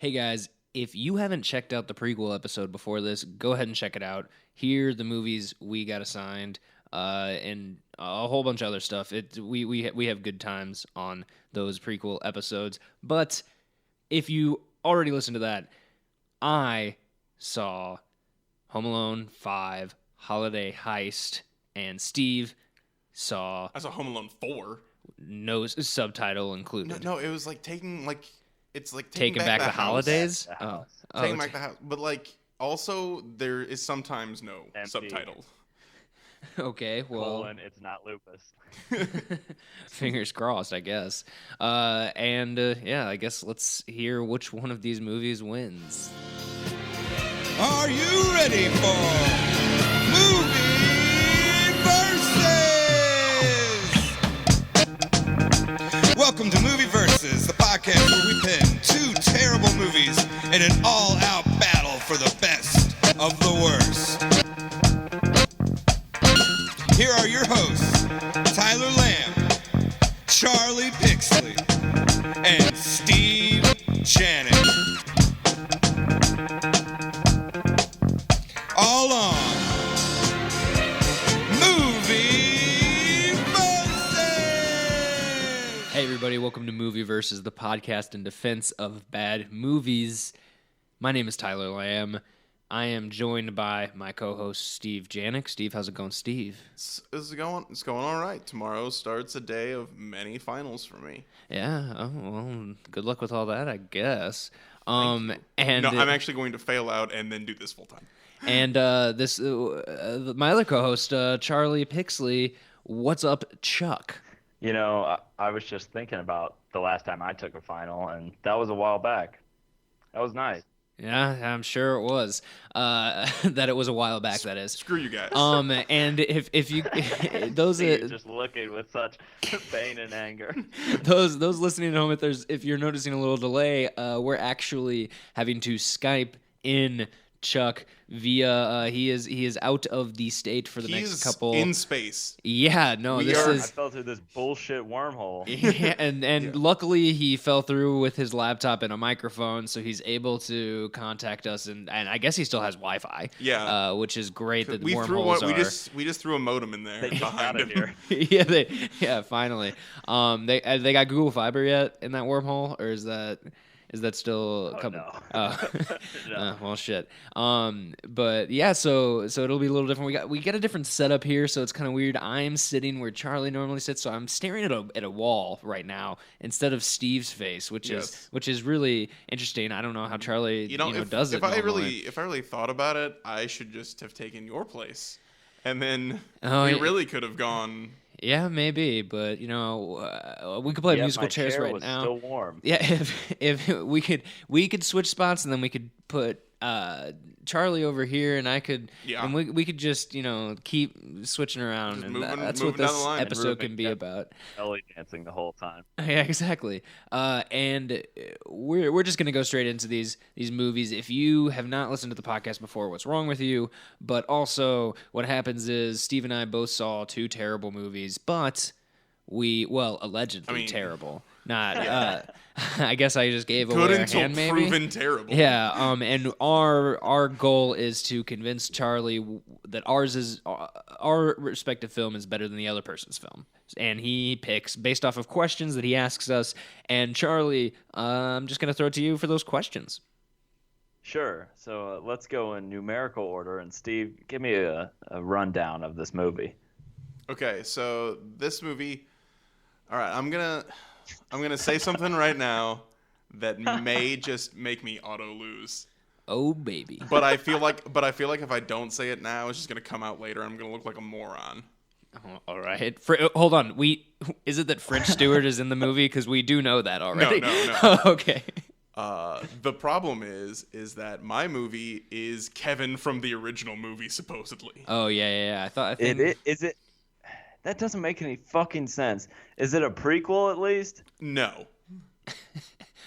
Hey guys, if you haven't checked out the prequel episode before this, go ahead and check it out. Here are the movies we got assigned, and a whole bunch of other stuff. We have good times on those prequel episodes. But if you already listened to that, I saw Home Alone 5, Holiday Heist, and Steve saw I saw Home Alone 4. no subtitle included. No, it was like taking Taking back the house. holidays. The house. Taking back the house, but like also there is sometimes no Empty. subtitles. Okay, well, It's not lupus. fingers crossed, I guess. Yeah, I guess let's hear which one of these movies wins. Are you ready for Movie Versus? Welcome to Movie Versus, the podcast where we pin two terrible movies in an all-out battle for the best of the worst. Here are your hosts, Tyler Lamb, Charlie Pixley, and Steve Janik. All on Movie Versus! Hey, everybody, welcome to Movie Versus, the podcast in defense of bad movies. My name is Tyler Lamb. I am joined by my co-host, Steve Janik. Steve, how's it going, Steve? It's going all right. Tomorrow starts a day of many finals for me. Yeah, oh, well, good luck with all that, I guess. No, I'm actually going to fail out and then do this full time. And my other co-host, Charlie Pixley. What's up, Chuck? You know, I was just thinking about the last time I took a final, and that was a while back. That was nice. Yeah, I'm sure it was. That it was a while back. That is. Screw you guys. And if you those You're just looking with such pain and anger. those listening at home, if you're noticing a little delay, we're actually having to Skype in Chuck via he is out of the state for the next couple in space. Yeah, no, I I fell through this bullshit wormhole. Yeah, and luckily he fell through with his laptop and a microphone, so he's able to contact us, and I guess he still has Wi-Fi. Yeah, which is great that the we wormholes threw are. We just threw a modem in there They just behind got it him. here. Yeah, finally. They got Google Fiber yet in that wormhole, or is that still coming? No. Oh. No. Well, shit. But yeah, so it'll be a little different. We get a different setup here, so it's kind of weird. I'm sitting where Charlie normally sits, so I'm staring at a wall right now instead of Steve's face, which is really interesting. I don't know how Charlie does it. If I really thought about it, I should just have taken your place, and then we really could have gone. Yeah, maybe, but we could play musical chairs right was now. Still warm. Yeah, if we could switch spots, and then we could put Charlie over here, and I could, and we could just keep switching around, and that's what this episode can be about. Belly dancing the whole time. Yeah, exactly. And we're just gonna go straight into these movies. If you have not listened to the podcast before, what's wrong with you? But also, what happens is Steve and I both saw two terrible movies, but allegedly terrible. Not. I guess I just gave away our hand, maybe. Proven terrible. Yeah. And our goal is to convince Charlie that our respective film is better than the other person's film, and he picks based off of questions that he asks us. And Charlie, I'm just gonna throw it to you for those questions. Sure. So let's go in numerical order, and Steve, give me a rundown of this movie. Okay, so this movie. All right, I'm gonna say something right now that may just make me auto lose. Oh baby! But I feel like if I don't say it now, it's just gonna come out later. I'm gonna look like a moron. Oh, all right. Hold on. Is it that French Stewart is in the movie? Because we do know that already. No. Okay. The problem is that my movie is Kevin from the original movie, supposedly. Oh yeah. I think Is it? That doesn't make any fucking sense. Is it a prequel at least? No.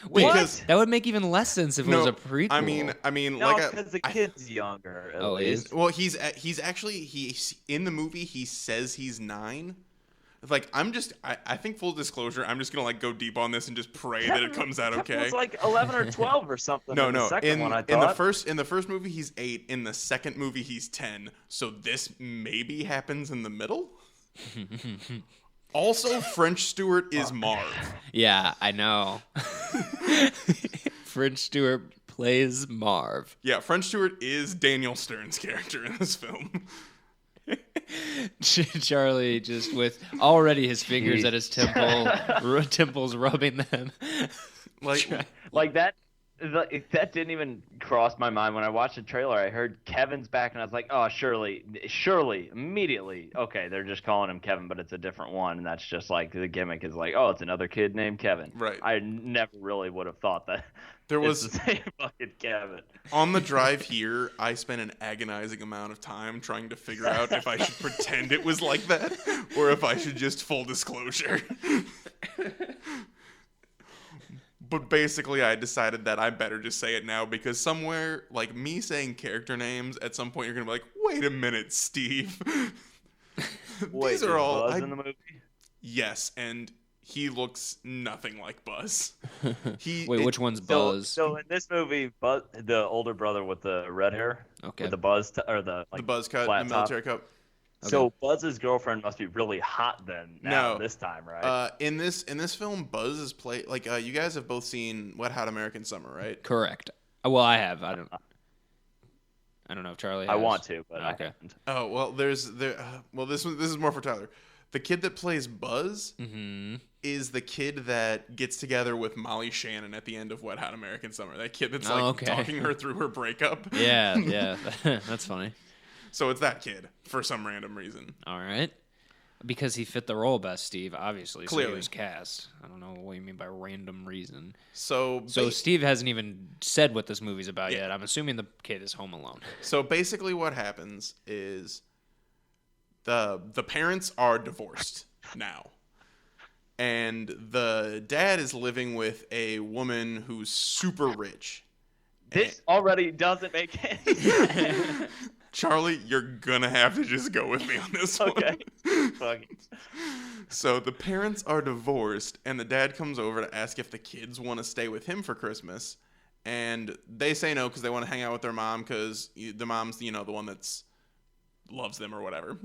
Wait, because that would make even less sense if it was a prequel. I mean, no, because the kid's younger. At least. Well, he's actually in the movie. He says he's 9, like I think full disclosure, I'm just gonna like go deep on this and just pray that it comes out Kevin okay. was like 11 or 12 or something. No, in the no. second one, I In the thought. first movie he's 8. In the second movie he's 10. So this maybe happens in the middle. Also, French Stewart is Marv. Yeah, I know. French Stewart plays Marv. Yeah, French Stewart is Daniel Stern's character in this film. Charlie just with already his fingers at his temples rubbing them. Like That didn't even cross my mind when I watched the trailer. I heard Kevin's back, and I was like, "Oh, surely, immediately." Okay, they're just calling him Kevin, but it's a different one, and that's just like the gimmick is like, "Oh, it's another kid named Kevin." Right. I never really would have thought that. There It's was the same fucking Kevin. on the drive here, I spent an agonizing amount of time trying to figure out if I should pretend it was like that or if I should just full disclosure. But basically, I decided that I better just say it now because somewhere, like me saying character names, at some point you're gonna be like, "Wait a minute, Steve." Wait, These is are all Buzz in the movie? yes, and he looks nothing like Buzz. Wait, which one's Buzz? So in this movie, Buzz, the older brother with the red hair, Okay. with the buzz or the the buzz cut, flat the top. military cup. So Buzz's girlfriend must be really hot then. No. This time, right? In this film, Buzz is played like you guys have both seen Wet Hot American Summer, right? Correct. Well, I have. I don't know if Charlie has. I want to, but Okay. I haven't. Oh well, this is more for Tyler. The kid that plays Buzz is the kid that gets together with Molly Shannon at the end of Wet Hot American Summer. That kid that's talking her through her breakup. Yeah. That's funny. So it's that kid for some random reason. All right. Because he fit the role best, Steve, obviously. So Clearly. he was cast. I don't know what you mean by random reason. So Steve hasn't even said what this movie's about yet. I'm assuming the kid is home alone. So basically what happens is the parents are divorced now. And the dad is living with a woman who's super rich. This already doesn't make any sense. Charlie, you're gonna have to just go with me on this Okay. one. Fuck it. So the parents are divorced, and the dad comes over to ask if the kids want to stay with him for Christmas. And they say no because they want to hang out with their mom because the mom's, the one that's loves them or whatever.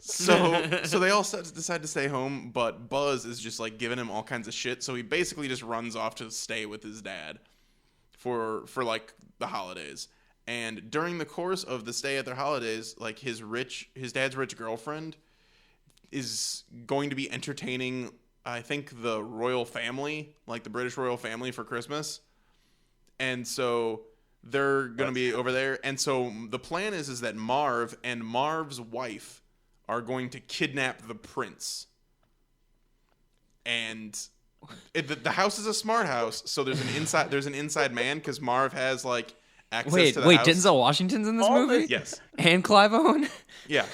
so they all decide to stay home, but Buzz is just like giving him all kinds of shit. So he basically just runs off to stay with his dad for like the holidays. And during the course of the stay at their holidays, like his dad's rich girlfriend is going to be entertaining, I think, the royal family, like the British royal family for Christmas. And so they're going to be over there. And so the plan is that Marv and Marv's wife are going to kidnap the prince. And the house is a smart house. So there's an inside man because Marv has like access to the house. Denzel Washington's in this movie? Yes. And Clive Owen? Yeah.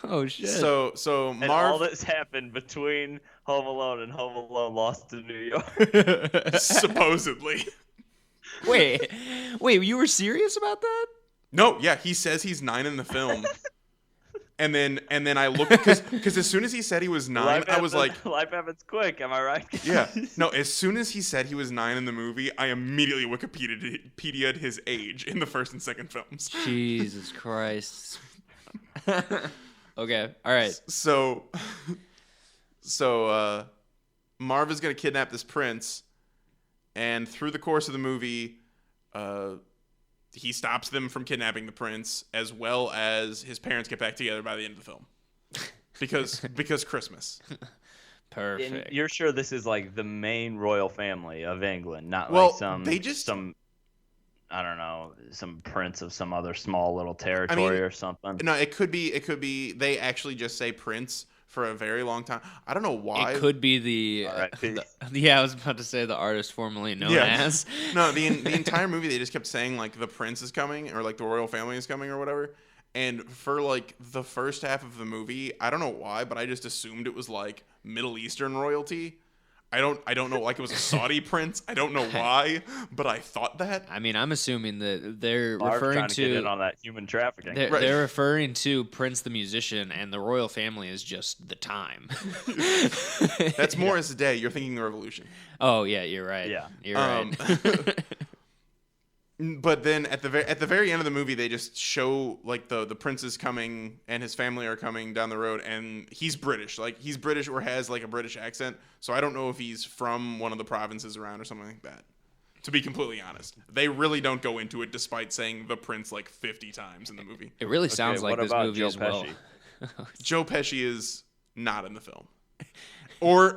Oh, shit. So And Marv all this happened between Home Alone and Home Alone Lost to New York. supposedly. Wait, you were serious about that? No, yeah, he says he's 9 in the film. And then I looked because as soon as he said he was 9, I was like, life happens quick. Am I right? yeah. No, as soon as he said he was 9 in the movie, I immediately Wikipedia'd his age in the first and second films. Jesus Christ. Okay, all right. So Marv is going to kidnap this prince, and through the course of the movie, he stops them from kidnapping the prince, as well as his parents get back together by the end of the film, because Christmas. Perfect. And you're sure this is like the main royal family of England, not Well, like some I don't know, some prince of some other small little territory or something. No, it could be. They actually just say prince for a very long time. I don't know why. It could be the I was about to say the artist formerly known as. No, the entire movie they just kept saying like the prince is coming or like the royal family is coming or whatever. And for like the first half of the movie, I don't know why, but I just assumed it was like Middle Eastern royalty. I don't know, like it was a Saudi prince. I don't know why, but I thought that. I mean, I'm assuming that they're Barf referring trying to get in on that human trafficking. they're referring to Prince the musician, and the royal family is just the time. That's Morris Day. You're thinking the revolution. Oh yeah, you're right. Yeah. You're right. But then at the very end of the movie, they just show like the prince is coming and his family are coming down the road, and he's British. Like he's British or has like a British accent. So I don't know if he's from one of the provinces around or something like that. To be completely honest, they really don't go into it, despite saying the prince like 50 times in the movie. It really sounds what like this about movie Joe as well. Pesci? Joe Pesci is not in the film,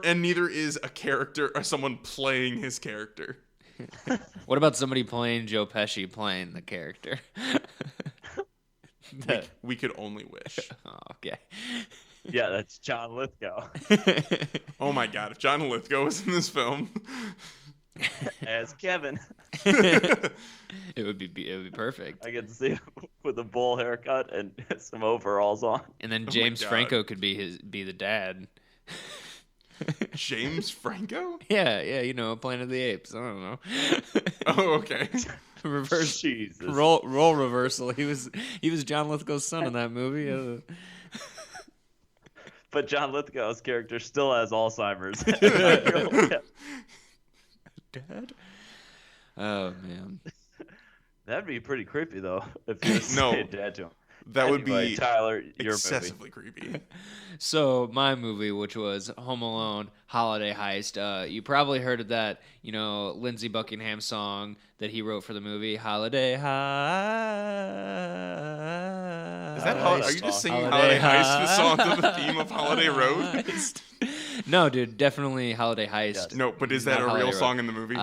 and neither is a character or someone playing his character. What about somebody playing Joe Pesci playing the character? We could only wish. Oh, okay. Yeah, that's John Lithgow Oh my god, if John Lithgow was in this film, as Kevin. It would be perfect. I get to see him with a bowl haircut and some overalls on. And then my James God. Franco could be the dad. James Franco? Yeah, you know, Planet of the Apes. I don't know. Oh, okay. Reverse Jesus. role reversal. He was John Lithgow's son in that movie. But John Lithgow's character still has Alzheimer's. Dad? Oh man. That'd be pretty creepy though, if you No. say dad to him. That would Anyway, be Tyler, your movie. excessively creepy. So my movie, which was Home Alone Holiday Heist, you probably heard of that, you know, Lindsey Buckingham song that he wrote for the movie Holiday Heist. Is that are you just singing Holiday Heist, the song to the theme of Holiday Road? Heist. No, dude, definitely Holiday Heist. Yes. No, but is that Not a Holiday real Road. song in the movie?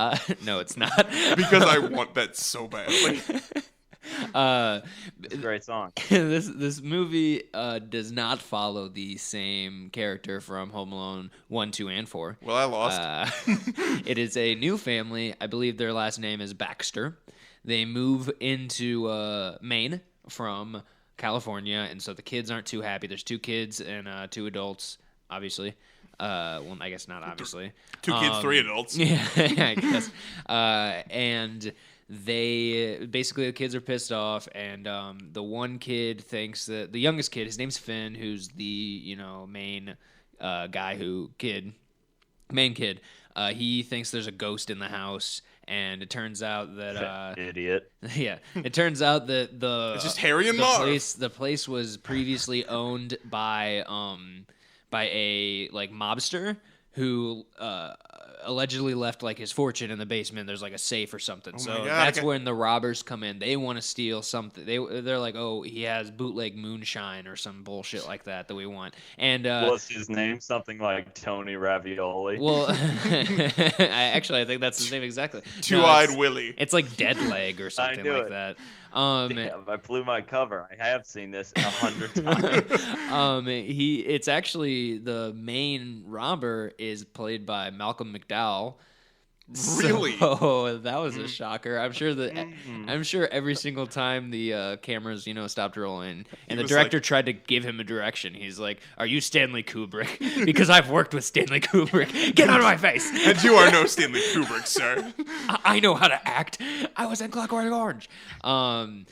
No, it's not. Because I want that so badly. It's a great song. this movie does not follow the same character from Home Alone 1, 2, and 4. Well, I lost. It is a new family. I believe their last name is Baxter. They move into Maine from California, and so the kids aren't too happy. There's 2 kids and 2 adults, obviously. Well, I guess not obviously. 2 kids, 3 adults. Yeah, I guess. And they basically, the kids are pissed off, and the one kid thinks that the youngest kid, his name's Finn, who's the main main kid. He thinks there's a ghost in the house, and it turns out that Idiot. yeah, it turns out that It's just Harry and Marv. the place was previously owned by a like mobster who allegedly left like his fortune in the basement. There's like a safe or something. my So God, that's when the robbers come in. They want to steal something. They're like, oh, he has bootleg moonshine or some bullshit like that we want. And What's his name? Something like Tony Ravioli. well, I think that's his name exactly. No, Two-eyed Willie. It's like Dead Leg or something knew like it. that. Damn, I blew my cover. I have seen this 100 times. It's actually the main robber is played by Malcolm McDowell. Really? Oh, that was a shocker. I'm sure every single time the cameras, stopped rolling, and the was director tried to give him a direction. He's like, "Are you Stanley Kubrick? Because I've worked with Stanley Kubrick. Get out of my face!" And you are no Stanley Kubrick, sir. I know how to act. I was in Clockwork Orange. And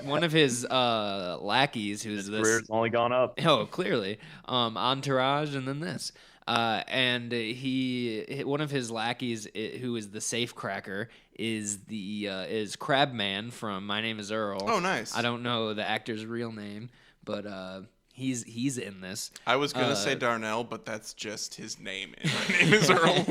one of his lackeys, who's this Career's only gone up. Oh, clearly. Entourage, and then this. And one of his lackeys, who is the safe cracker, is Crabman from My Name Is Earl. Oh, nice. I don't know the actor's real name, but he's in this. I was going to say Darnell, but that's just his name. And my name is Earl.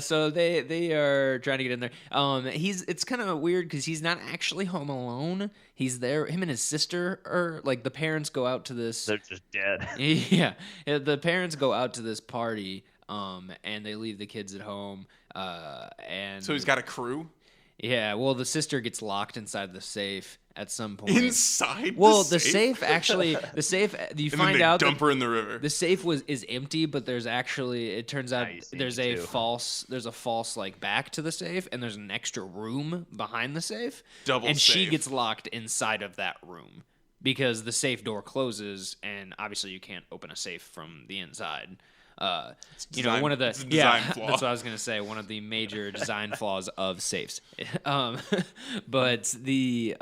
So they are trying to get in there. It's kind of weird because he's not actually home alone. He's there. Him and his sister are like the parents go out to this. They're just dead. Yeah, the parents go out to this party. And they leave the kids at home. And So he's got a crew? yeah. Well, the sister gets locked inside the safe at some point. Inside Well, the safe? You And find then they out dump that her in the river. the safe is empty, but there's actually, it turns out Nice, there's me a too. false like back to the safe, and there's an extra room behind the safe. Double and she safe. gets locked inside of that room because the safe door closes, and obviously you can't open a safe from the inside. One of the it's a design flaw. that's what I was gonna say. One of the major design flaws of safes. But the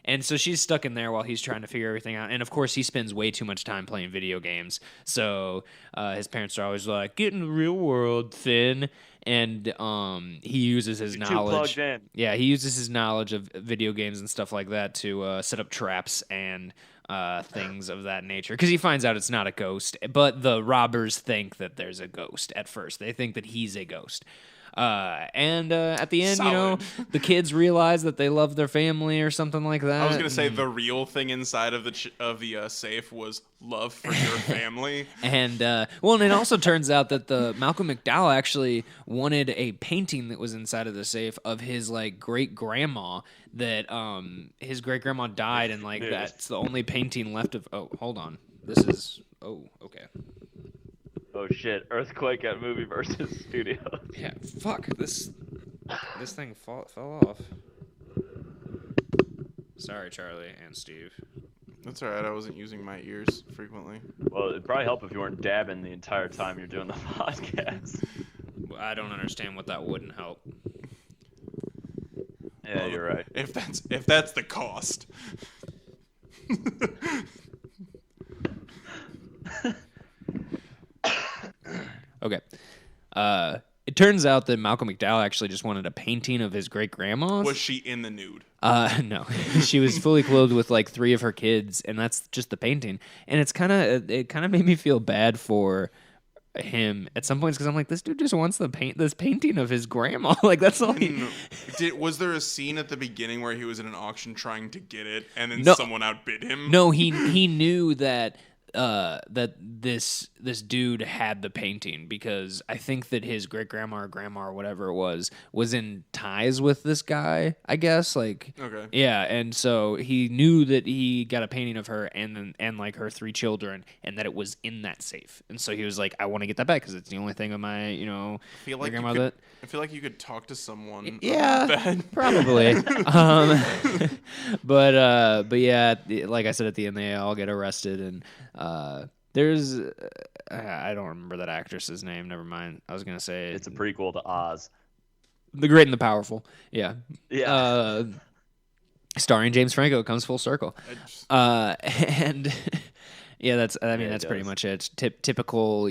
and so she's stuck in there while he's trying to figure everything out. And of course, he spends way too much time playing video games. So his parents are always like, "Get in the real world, Finn." And he uses his knowledge. Too plugged in. Yeah, he uses his knowledge of video games and stuff like that to set up traps and things of that nature. Because he finds out it's not a ghost, but the robbers think that there's a ghost at first. They think that he's a ghost. And at the end, Solid. the kids realize that they love their family or something like that. I was gonna say the real thing inside of the safe was love for your family. And and it also turns out that the Malcolm McDowell actually wanted a painting that was inside of the safe of his like great grandma. That his great grandma died, and like that's the only painting left of. Oh, hold on. This is. Oh, okay. Oh shit! Earthquake at Movie Versus Studios. Yeah, fuck this thing fell off. Sorry, Charlie and Steve. That's all right. I wasn't using my ears frequently. Well, it'd probably help if you weren't dabbing the entire time you're doing the podcast. I don't understand what that wouldn't help. Yeah, you're right. If that's the cost. Okay. It turns out that Malcolm McDowell actually just wanted a painting of his great grandma's. Was she in the nude? No. She was fully clothed with like 3 of her kids, and that's just the painting. And it kind of made me feel bad for him at some points because I'm like, this dude just wants this painting of his grandma. Like that's all he. Was there a scene at the beginning where he was in an auction trying to get it, and then No. someone outbid him? No, he knew that this dude had the painting because I think that his great grandma or grandma or whatever it was in ties with this guy, I guess. Like Okay. yeah, and so he knew that he got a painting of her and like her 3 children, and that it was in that safe. And so he was like, I want to get that back because it's the only thing of my I feel like grandma that. I feel like you could talk to someone. Yeah, about that. probably. But yeah, like I said, at the end they all get arrested, and there's I don't remember that actress's name. Never mind. I was gonna say It's a prequel to Oz. The Great and the Powerful. Yeah. Yeah. Starring James Franco. It comes full circle. And yeah, that's it pretty does. much it. It's typical,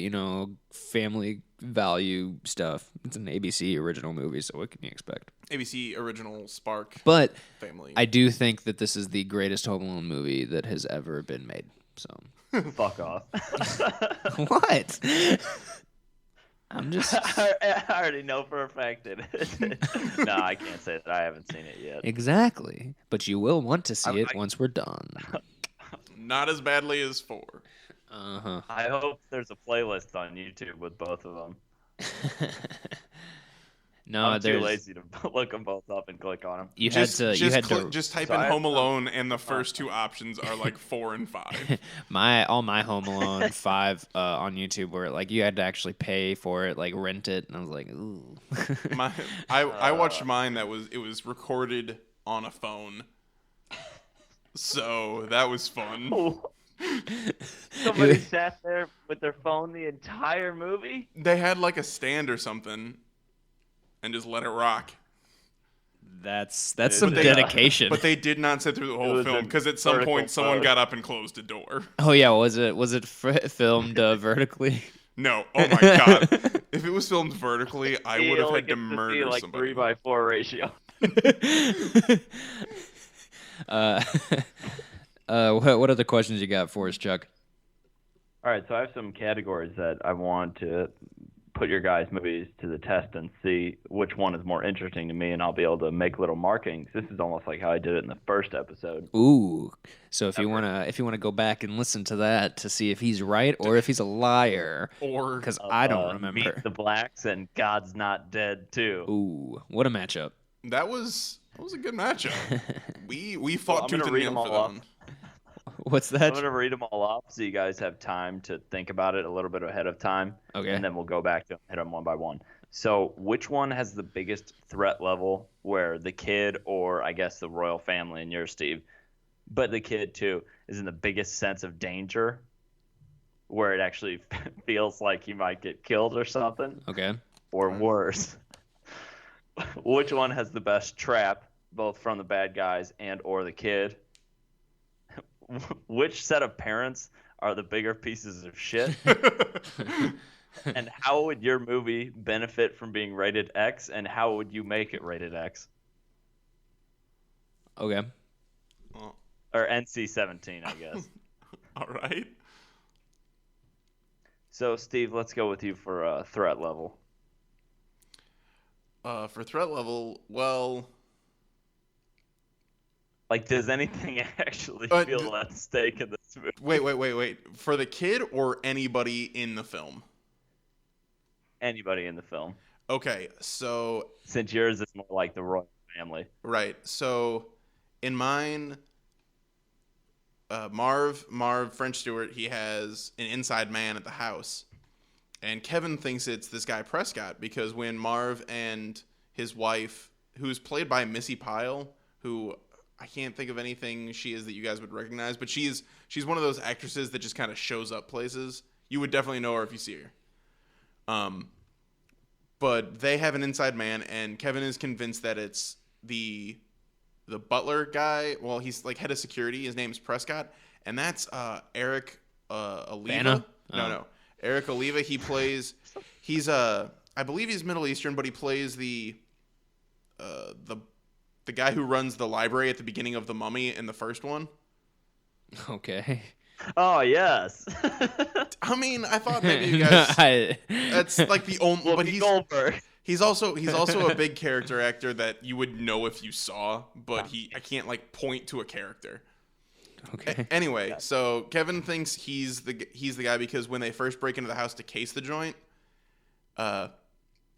family value stuff. It's an ABC original movie, so what can you expect? ABC original Spark But family. I do think that this is the greatest Home Alone movie that has ever been made. So Fuck off. what? I'm just I already know for a fact it is. No, I can't say that. I haven't seen it yet. exactly. But you will want to see it once we're done. Not as badly as 4. Uh-huh. I hope there's a playlist on YouTube with both of them. No, I'm too there's lazy to look them both up and click on them. you had to Just type So in I- Home Alone, and the first 2 options are like 4 and 5. all my Home Alone 5 on YouTube were like you had to actually pay for it, like rent it, and I was like, ooh. I watched mine it was recorded on a phone, so that was fun. Somebody sat there with their phone the entire movie? They had like a stand or something, and just let it rock. That's some But they- dedication. But they did not sit through the whole was film a because at some vertical point someone photo. got up and closed a door. Oh yeah, was it filmed vertically? No, oh my god! If it was filmed vertically, I He would have only had to gets see, murder like somebody. 3:4 ratio. What other questions you got for us, Chuck? All right, so I have some categories that I want to put your guys' movies to the test and see which one is more interesting to me, and I'll be able to make little markings. This is almost like how I did it in the first episode. Ooh, so if you wanna go back and listen to that to see if he's right or if he's a liar, Or because I don't Meet remember. the Blacks and God's Not Dead too. Ooh, what a matchup! that was a good matchup. We fought I'm tooth gonna and read nail them for all that off. one. What's I'm that? going to read them all off so you guys have time to think about it a little bit ahead of time. Okay. And then we'll go back to hit them one by one. So which one has the biggest threat level where the kid or I guess the royal family and yours, Steve, but the kid too is in the biggest sense of danger, where it actually feels like he might get killed or something, Okay. or worse. Which one has the best trap, both from the bad guys and or the kid? Which set of parents are the bigger pieces of shit? And how would your movie benefit from being rated X, and how would you make it rated X? Okay. Well, Or NC-17, I guess. all right. So, Steve, let's go with you for threat level. For threat level, well, Like, does anything actually feel at stake in this movie? wait. For the kid or anybody in the film? Anybody in the film. Okay, so Since yours is more like the royal family. right. So in mine, Marv French Stewart, he has an inside man at the house, and Kevin thinks it's this guy Prescott because when Marv and his wife, who's played by Missy Pyle, who I can't think of anything she is that you guys would recognize, but she's one of those actresses that just kind of shows up places. You would definitely know her if you see her. But they have an inside man, and Kevin is convinced that it's the butler guy. Well, he's like head of security. His name's Prescott, and that's Eric Oliva. Vanna? No, Eric Oliva. He plays. He's I believe he's Middle Eastern, but he plays the guy who runs the library at the beginning of The Mummy in the first one. Okay. Oh, yes. I mean, I thought maybe you guys. That's like the only. Whoopi But Goldberg. he's also a big character actor that you would know if you saw, but I can't like point to a character. Okay. Anyway, so Kevin thinks he's the guy because when they first break into the house to case the joint,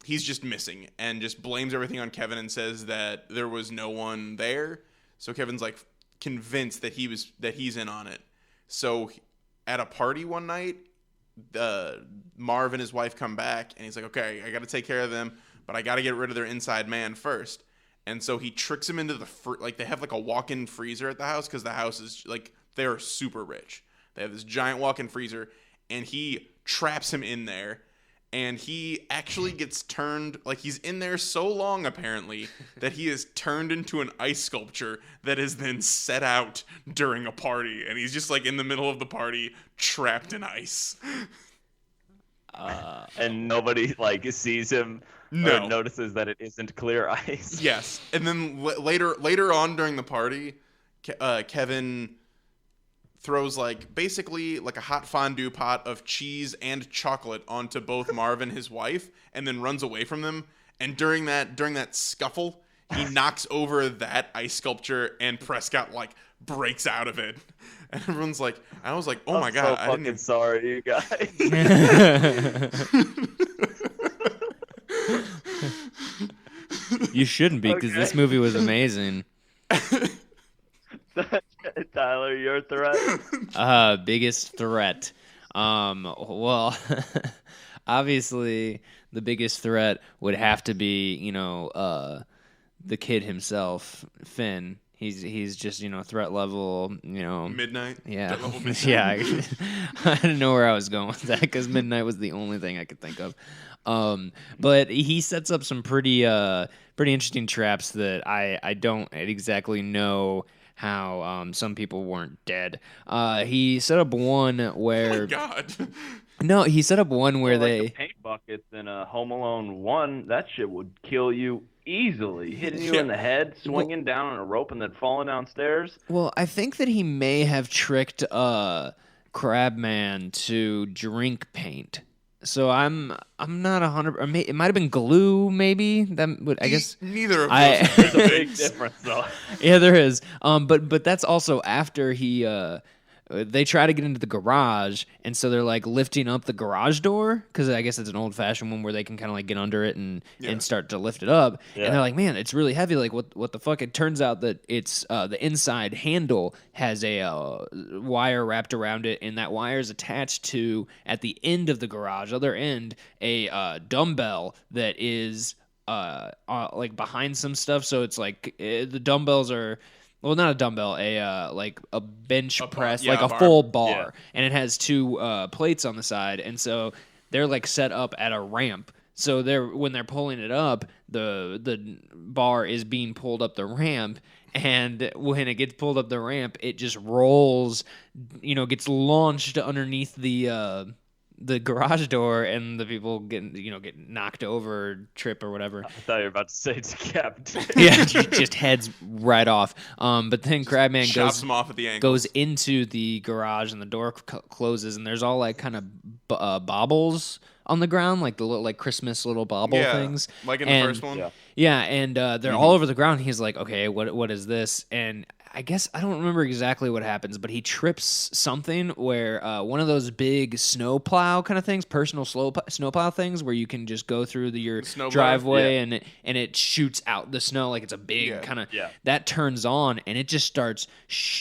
he's just missing and just blames everything on Kevin and says that there was no one there. So Kevin's like convinced that he's in on it. So at a party one night, Marv and his wife come back, and he's like, okay, I got to take care of them, but I got to get rid of their inside man first. And so he tricks him into like they have like a walk-in freezer at the house because the house is like they are super rich. They have this giant walk-in freezer, and he traps him in there. And he actually gets turned, like he's in there so long apparently, that he is turned into an ice sculpture that is then set out during a party. And he's just like in the middle of the party, trapped in ice. And nobody like sees him No. or notices that it isn't clear ice. Yes. And then later on during the party, Kevin throws like basically like a hot fondue pot of cheese and chocolate onto both Marv and his wife, and then runs away from them. And during that scuffle, he knocks over that ice sculpture, and Prescott like breaks out of it. And everyone's like, I was like, oh my god, so I fucking didn't. sorry, you guys. You shouldn't be, because this Okay. movie was amazing. Tyler, your threat. Biggest threat. Well, obviously the biggest threat would have to be, the kid himself, Finn. He's just, threat level, Midnight. Yeah. Dead level midnight. Yeah. I didn't know where I was going with that because midnight was the only thing I could think of. But he sets up some pretty interesting traps that I don't exactly know how some people weren't dead. He set up one where God. no, he set up one where Like they the paint buckets in a Home Alone 1, that shit would kill you easily. Hitting you in the head, swinging down on a rope, and then falling downstairs. Well, I think that he may have tricked Crabman to drink paint. So I'm not 100. It might have been glue, maybe. That would I guess. Neither of those. There's a big difference, though. Yeah, there is. But that's also after they try to get into the garage, and so they're like lifting up the garage door because I guess it's an old fashioned one where they can kind of like get under it and start to lift it up. Yeah. And they're like, man, it's really heavy. Like what the fuck? It turns out that it's the inside handle has a wire wrapped around it, and that wire is attached to at the end of the garage, other end, a dumbbell that is like behind some stuff. So it's like the dumbbells are well, not a dumbbell, like a bench press, yeah, like a a bar. full bar, Yeah. and it has two plates on the side, and so they're like set up at a ramp. So when they're pulling it up, the bar is being pulled up the ramp, and when it gets pulled up the ramp, it just rolls, gets launched underneath the garage door, and the people get knocked over, trip or whatever. I thought you were about to say it's decapitated. Yeah, just heads right off. But then Crabman Chops him off at the ankle. goes into the garage, and the door closes, and there's all like kind of baubles on the ground, like the little like Christmas little bauble things, like in the first one. Yeah. Yeah, and they're all over the ground. He's like, okay, what is this? And I guess I don't remember exactly what happens, but he trips something where one of those big snowplow kind of things, personal snowplow things, where you can just go through your Snowblower? driveway Yeah. and it shoots out the snow like it's a big kind of Yeah. that turns on, and it just starts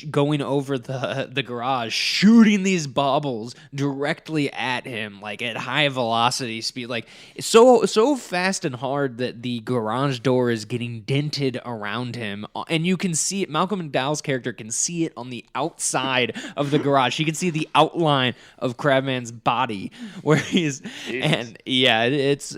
going over the garage, shooting these baubles directly at him, like at high velocity speed, like so fast and hard that the garage door is getting dented around him, and you can see it. Malcolm McDowell's character can see it on the outside of the garage. He can see the outline of Crabman's body where he's, and yeah, it's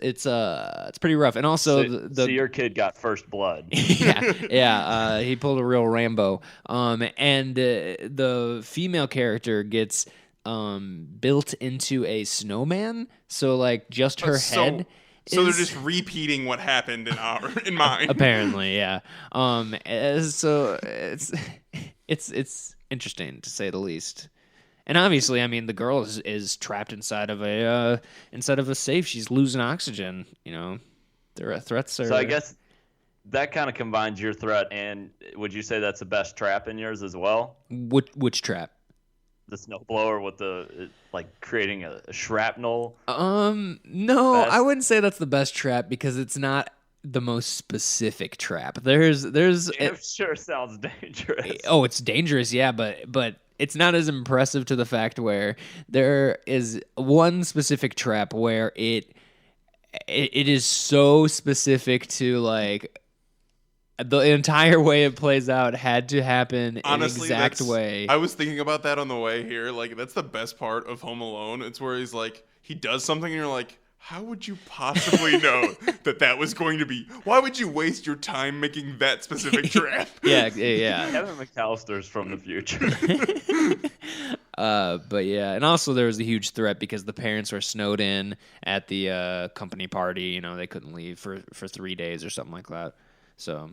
pretty rough. And also So your kid got first blood. yeah. He pulled a real Rambo. And the female character gets built into a snowman. So like just her head. So they're is- just repeating what happened in mine. apparently, yeah. So it's interesting to say the least. And obviously, I mean, the girl is trapped inside of a safe. She's losing oxygen. Their threats are. So I guess that kind of combines your threat, and would you say that's the best trap in yours as well? Which trap? The snowblower with the creating a shrapnel. No, Best? I wouldn't say that's the best trap because it's not the most specific trap. There's It sure sounds dangerous. oh, it's dangerous, yeah, but it's not as impressive to the fact where there is one specific trap where it is so specific to like the entire way it plays out had to happen Honestly, in an exact way. I was thinking about that on the way here. Like, that's the best part of Home Alone. It's where he's like, he does something and you're like, how would you possibly know that was going to be? Why would you waste your time making that specific trap? yeah. Kevin McAllister's from the future. But yeah, and also there was a huge threat because the parents were snowed in at the company party. They couldn't leave for 3 days or something like that. So,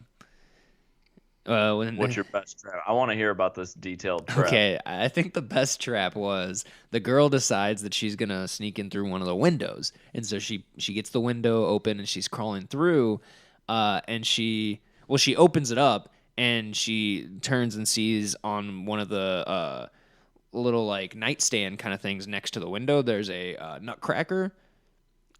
What's your best trap? I want to hear about this detailed trap. Okay, I think the best trap was the girl decides that she's gonna sneak in through one of the windows, and so she gets the window open and she's crawling through, and she opens it up and she turns and sees on one of the little like nightstand kind of things next to the window there's a nutcracker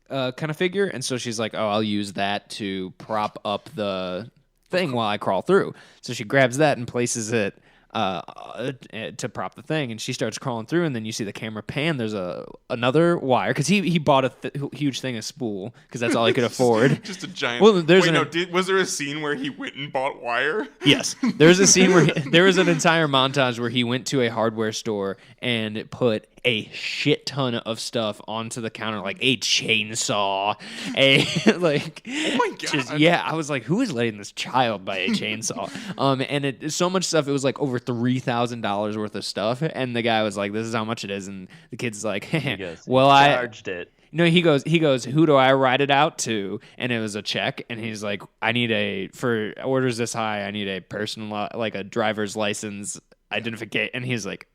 kind of figure, and so she's like, oh, I'll use that to prop up the thing while I crawl through. So she grabs that and places it to prop the thing, and she starts crawling through, and then you see the camera pan. There's another wire because he bought a huge thing of spool because that's all he could afford. Just a giant. Well, there's was there a scene where he went and bought wire? Yes, there's a scene where there was an entire montage where he went to a hardware store and put a shit ton of stuff onto the counter, like a chainsaw, like. Oh my god! Yeah, I was like, who is letting this child buy a chainsaw? And it so much stuff. It was like over $3,000 worth of stuff, and the guy was like, "This is how much it is," and the kid's like, He goes, "Well, charged it. No, he goes, who do I write it out to? And it was a check. And he's like, for orders this high, I need a personal, like a driver's license identification. And he's like,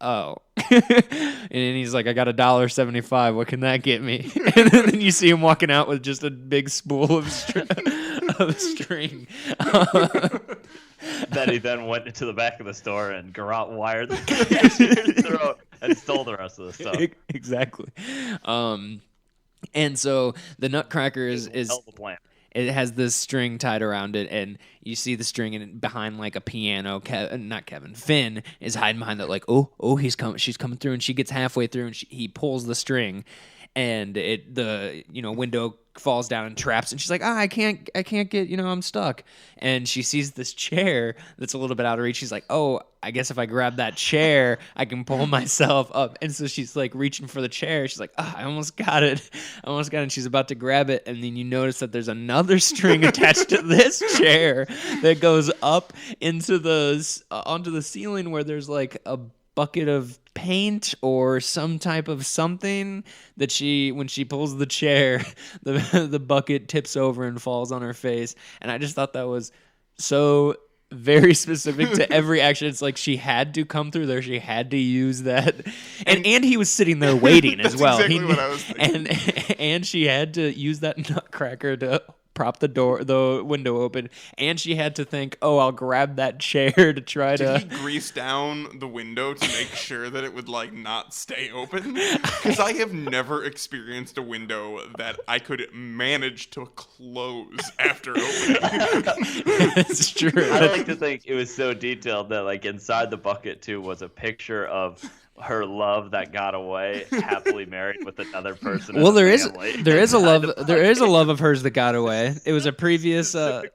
oh. And he's like, I got $1.75. What can that get me? And then you see him walking out with just a big spool of string. That he then went into the back of the store and garrote wired the cashier's throat and stole the rest of the stuff. Exactly. And so the nutcracker is Hell of a plan. it has this string tied around it, and you see the string and behind like a piano. Finn is hiding behind that, like, oh, she's coming through, and she gets halfway through, and he pulls the string, and the window falls down and traps, and she's like, I can't get, I'm stuck. And she sees this chair that's a little bit out of reach. She's like, oh, I guess if I grab that chair, I can pull myself up. And so she's like reaching for the chair. She's like, I almost got it. And she's about to grab it. And then you notice that there's another string attached to this chair that goes up into onto the ceiling, where there's like a bucket of paint or some type of something that when she pulls the chair, the bucket tips over and falls on her face. And I just thought that was so very specific to every action. It's like she had to come through there. She had to use that. And he was sitting there waiting as well. Exactly what I was thinking. And she had to use that nutcracker to prop the window open, and she had to think, I'll grab that chair to try Did he grease down the window to make sure that it would like not stay open? Because I have never experienced a window that I could manage to close after opening. It's true. I like to think it was so detailed that like inside the bucket too was a picture of her love that got away, happily married with another person. Well, there is a love of hers that got away. It was a previous. That's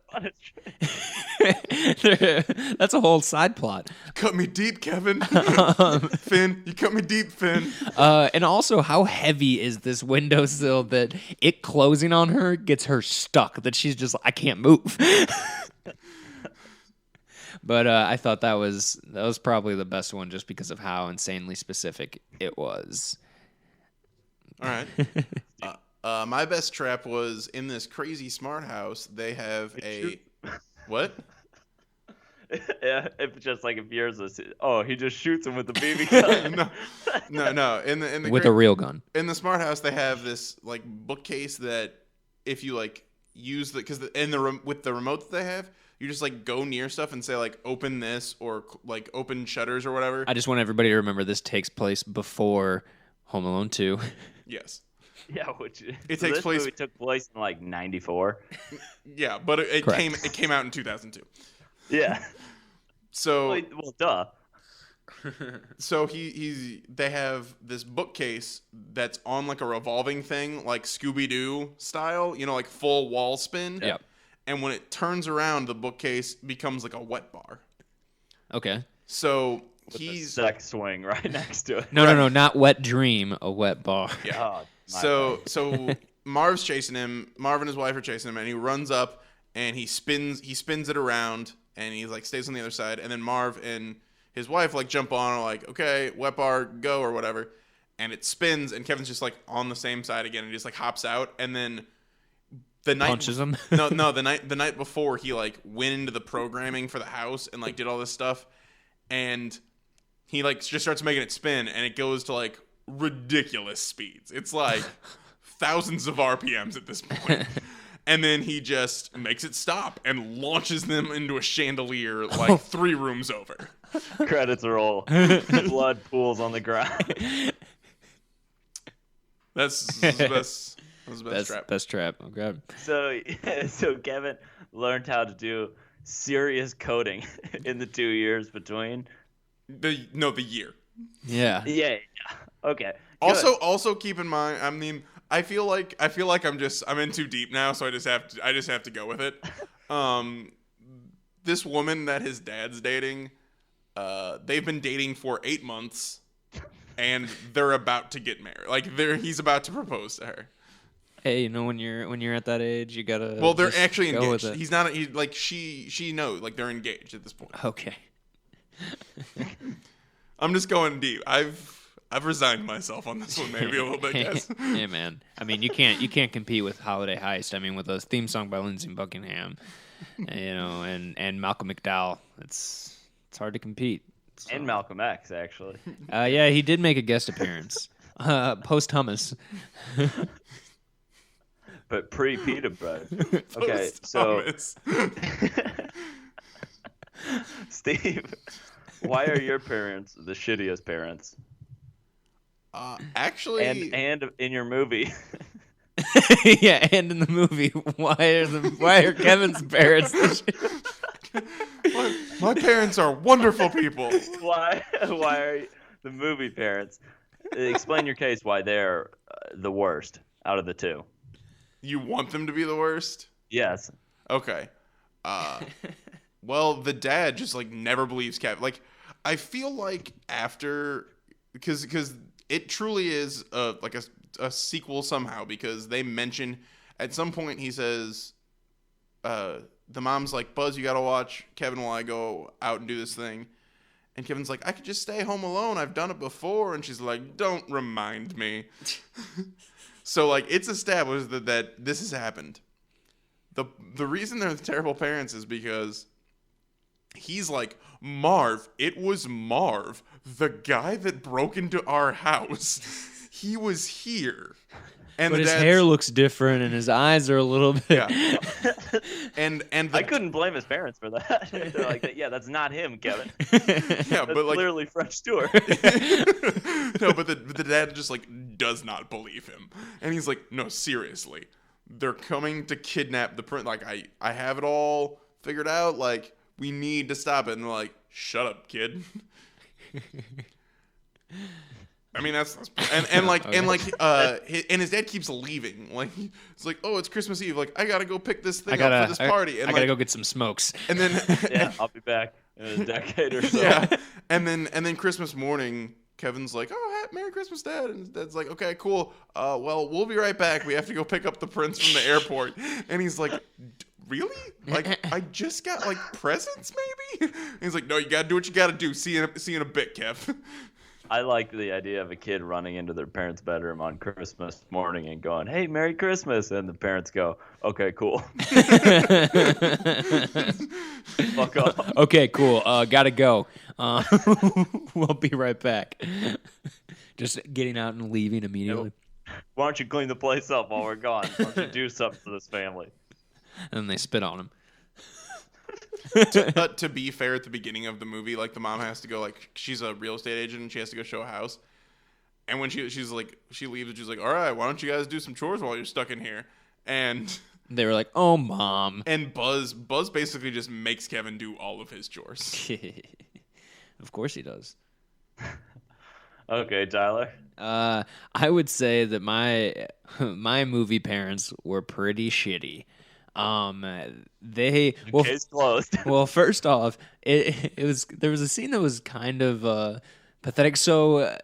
a whole side plot. You cut me deep, Kevin. Finn, you cut me deep, Finn. And also, how heavy is this windowsill that it closing on her gets her stuck? That she's just, I can't move. But I thought that was probably the best one, just because of how insanely specific it was. All right. My best trap was in this crazy smart house. They have what? Yeah, if just like if yours is, he just shoots him with a BB gun. no. In the with a real gun. In the smart house, they have this like bookcase that if you like use with the remote that they have. You just like go near stuff and say like open this or like open shutters or whatever. I just want everybody to remember this takes place before Home Alone 2. Yes. Yeah, it took place in like 94. Yeah, but it came out in 2002. Yeah. So well, duh. So they have this bookcase that's on like a revolving thing, like Scooby-Doo style, like full wall spin. Yep. And when it turns around, the bookcase becomes like a wet bar. Okay. So With a sex swing right next to it. No, not wet dream, a wet bar. Yeah. So Marv's chasing him. Marv and his wife are chasing him, and he runs up and he spins it around, and he like stays on the other side. And then Marv and his wife like jump on, and like, okay, wet bar, go or whatever. And it spins, and Kevin's just like on the same side again, and he just like hops out, and then. The night punches him. No. The night before, he like went into the programming for the house and like did all this stuff, and he like just starts making it spin, and it goes to like ridiculous speeds. It's like thousands of RPMs at this point, and then he just makes it stop and launches them into a chandelier like 3 rooms over. Credits roll. Blood pools on the ground. That's the best. That was the best trap. Best trap. Oh, God. So Kevin learned how to do serious coding in the 2 years between. The year. Yeah. Yeah. Okay. Also keep in mind. I mean, I feel like I'm in too deep now, so I just have to go with it. This woman that his dad's dating, they've been dating for 8 months, and they're about to get married. Like he's about to propose to her. Hey, when you're at that age, you gotta. Well, they're actually engaged. With it. He's not. She knows. Like they're engaged at this point. Okay. I'm just going deep. I've resigned myself on this one, maybe a little bit, guys. Yeah, man. I mean, you can't compete with Holiday Heist. I mean, with a theme song by Lindsey Buckingham, and Malcolm McDowell. It's hard to compete. So. And Malcolm X, actually. Yeah, he did make a guest appearance. Post hummus. But pre-pita bread. Okay, so Steve, why are your parents the shittiest parents? Actually, and in your movie. Yeah, and in the movie, why are Kevin's parents the shittiest? My parents are wonderful people. Why are the movie parents? Explain your case. Why they're the worst out of the two. You want them to be the worst? Yes. Okay. Well, the dad just like never believes Kevin. Like, I feel like after because it truly is like a sequel somehow, because they mention at some point, he says, the mom's like, Buzz, you gotta watch Kevin while I go out and do this thing. And Kevin's like, I could just stay home alone. I've done it before. And she's like, don't remind me. So, like, it's established that this has happened. The reason they're terrible parents is because he's like, Marv, it was Marv, the guy that broke into our house. He was here. And but his hair looks different, and his eyes are a little bit. Yeah. and I couldn't blame his parents for that. They're like, yeah, that's not him, Kevin. Yeah, That's but like clearly French Stewart. no, but the dad just like does not believe him, and he's like, no, seriously, they're coming to kidnap the prince. Like, I have it all figured out. Like, we need to stop it. And they're like, shut up, kid. I mean, that's and his dad keeps leaving. Like, it's like, oh, it's Christmas Eve. Like, I gotta go pick this thing up for this party. And I gotta go get some smokes. And then Yeah, I'll be back in a decade or so. yeah, and then Christmas morning, Kevin's like, oh, Merry Christmas, Dad. And his dad's like, okay, cool. Well, we'll be right back. We have to go pick up the prince from the airport. And he's like, really? Like, I just got like presents, maybe? And he's like, no, you gotta do what you gotta do. See you in a bit, Kev. I like the idea of a kid running into their parents' bedroom on Christmas morning and going, hey, Merry Christmas. And the parents go, okay, cool. Fuck off. Okay, cool. Gotta go. We'll be right back. Just getting out and leaving immediately. Why don't you clean the place up while we're gone? Why don't you do something for this family? And then they spit on him. To be fair, at the beginning of the movie, like, the mom has to go, like, she's a real estate agent and she has to go show a house. And when she's like, she leaves and she's like, all right, why don't you guys do some chores while you're stuck in here? And they were like, oh, Mom. And Buzz basically just makes Kevin do all of his chores. Of course he does. Okay, Tyler. I would say that my movie parents were pretty shitty. Case closed. Well, first off, there was a scene that was kind of pathetic. So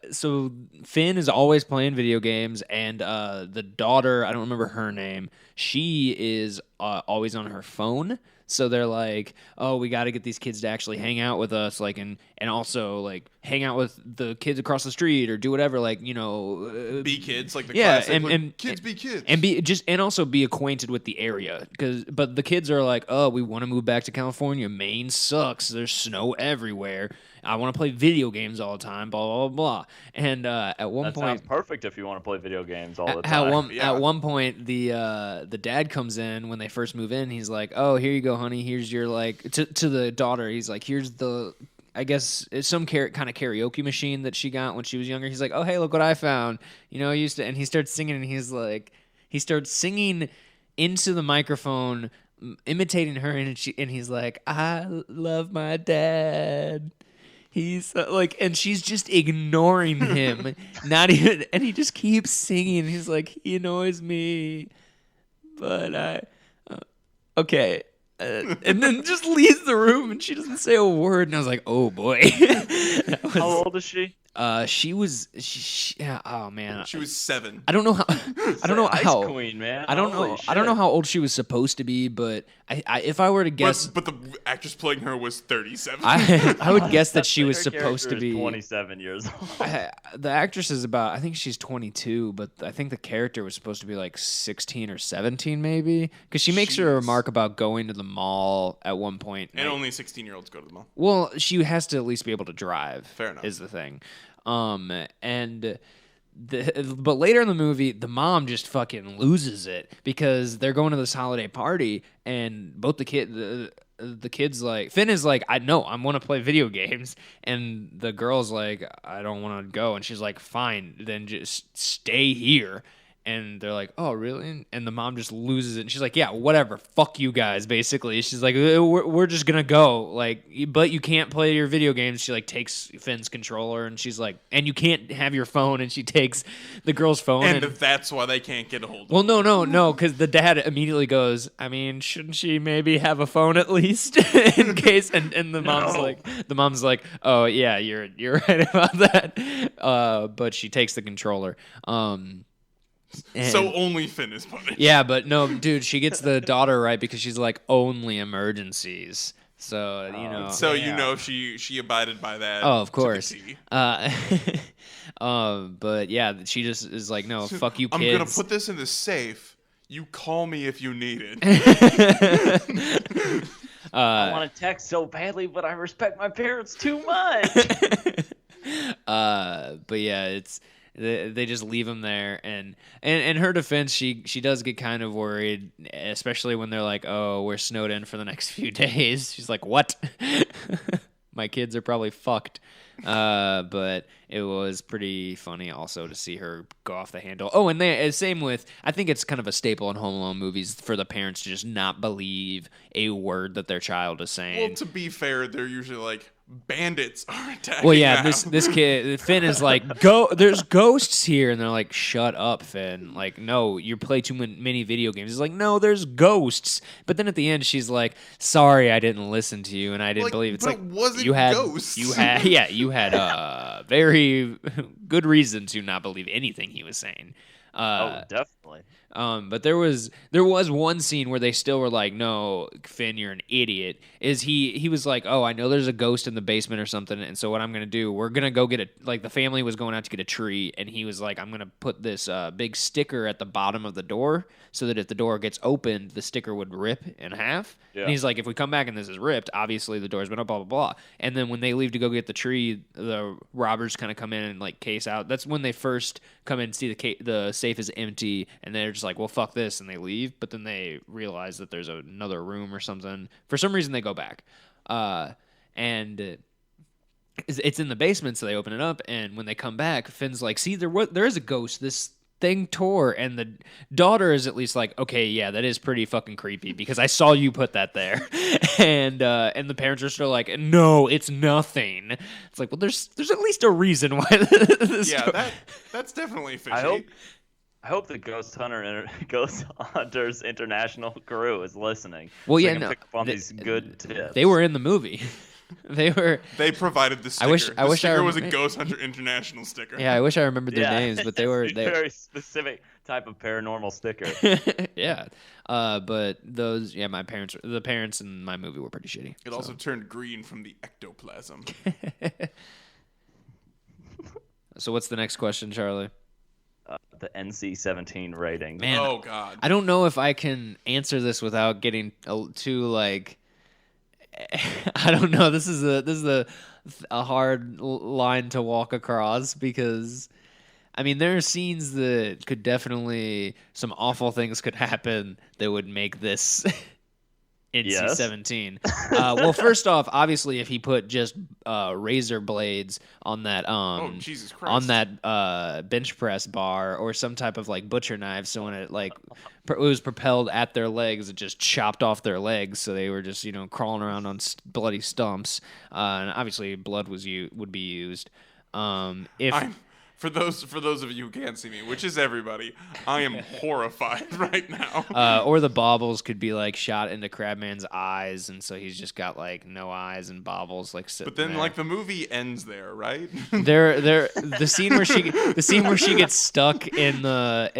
Finn is always playing video games, and the daughter, I don't remember her name, she is always on her phone. So they're like, oh, we got to get these kids to actually hang out with us, like, and also like hang out with the kids across the street or do whatever, like, you know, be kids, like the yeah, classic, and kids be kids, and also be acquainted with the area, but the kids are like, oh, we want to move back to California. Maine sucks. There's snow everywhere. I want to play video games all the time. Blah blah blah. And at one point, that sounds perfect if you want to play video games all the time. At one point, the dad comes in when they first move in. He's like, "Oh, here you go, honey. Here's your like." To the daughter, he's like, "Here's the, I guess it's some kind of karaoke machine that she got when she was younger." He's like, "Oh, hey, look what I found." You know, and he starts singing, and he starts singing into the microphone, imitating her, and he's like, "I love my dad." He's like, and she's just ignoring him, not even, and he just keeps singing. He's like, he annoys me, but okay. And then just leaves the room, and she doesn't say a word. And I was like, "Oh boy." How old is she? She was. Oh man. She was 7. I don't know how. I don't know how. Queen, man. I don't know. I don't know how old she was supposed to be, but if I were to guess, but the actress playing her was 37. I would guess that she was supposed to be 27 years old. The actress is about. I think she's 22, but I think the character was supposed to be like 16 or 17, maybe, because she makes a remark about going to the mall at one point. And only 16-year-olds go to the mall. Well, she has to at least be able to drive. Fair enough. Is the thing. But later in the movie, the mom just fucking loses it because they're going to this holiday party, and both the kids like, Finn is like, I want to play video games, and the girl's like, I don't want to go, and she's like, fine, then just stay here. And they're like, oh, really? And the mom just loses it. And she's like, yeah, whatever. Fuck you guys, basically. She's like, we're just going to go. Like, but you can't play your video games. She, like, takes Finn's controller. And she's like, and you can't have your phone. And she takes the girl's phone. And that's why they can't get a hold of Well, no, because the dad immediately goes, I mean, shouldn't she maybe have a phone at least in case? And the mom's like, oh, yeah, you're right about that. But she takes the controller. So only Finn is punished. Yeah, but no, dude, she gets the daughter right because she's like only emergencies. So she abided by that. Oh, of course. To the T. But yeah, she just is like, no, fuck you, kids. I'm gonna put this in the safe. You call me if you need it. I want to text so badly, but I respect my parents too much. But yeah, they just leave him there, and in her defense, she does get kind of worried, especially when they're like, oh, we're snowed in for the next few days. She's like, what? My kids are probably fucked. But it was pretty funny also to see her go off the handle. Oh, and same with, I think it's kind of a staple in Home Alone movies for the parents to just not believe a word that their child is saying. Well, to be fair, they're usually like, bandits are attacking. Well, yeah, now. this kid Finn is like, go. There's ghosts here, and they're like, shut up, Finn. Like, no, you play too many video games. He's like, no, there's ghosts. But then at the end, she's like, sorry, I didn't listen to you, and I didn't believe. It's but like it wasn't you had ghosts. You had a very good reason to not believe anything he was saying. Oh, definitely. But there was one scene where they still were like, no, Finn, you're an idiot. Is he was like, oh, I know there's a ghost in the basement or something, and so what I'm gonna do, we're gonna go get the family was going out to get a tree, and he was like, I'm gonna put this big sticker at the bottom of the door so that if the door gets opened, the sticker would rip in half. Yeah. And he's like, if we come back and this is ripped, obviously the door's been up, blah, blah, blah. And then when they leave to go get the tree, the robbers kind of come in and like case out. That's when they first come in and see the safe is empty, and they're just like, well, fuck this, and they leave. But then they realize that there's another room or something. For some reason, they go back. And it's in the basement, so they open it up, and when they come back, Finn's like, see, there is a ghost. This thing tore, and the daughter is at least like, okay, yeah, that is pretty fucking creepy because I saw you put that there. And the parents are still like, no, it's nothing. It's like, well, there's at least a reason why that's definitely fishy. I hope the Ghost Hunters International crew is listening. Well, so pick up on these good tips. They were in the movie. They provided the sticker. I wish sticker was a Ghost Hunter International sticker. Yeah, I wish I remembered their names, but they were very specific type of paranormal sticker. Yeah, but the parents in my movie were pretty shitty. It also turned green from the ectoplasm. So what's the next question, Charlie? The NC-17 rating. Man, oh God, I don't know if I can answer this without getting too like. I don't know. This is a hard line to walk across because, I mean, there are scenes that could definitely, some awful things could happen that would make this NC-17. Well, first off, obviously, if he put just razor blades on that Jesus Christ. on that bench press bar or some type of like butcher knife, so when it was propelled at their legs, it just chopped off their legs, so they were just crawling around on bloody stumps, and obviously blood would be used. For those of you who can't see me, which is everybody, I am horrified right now. Or the baubles could be like shot into Crabman's eyes, and so he's just got like no eyes and baubles like sitting. But then there. like the movie ends there, right? The scene where she gets stuck in the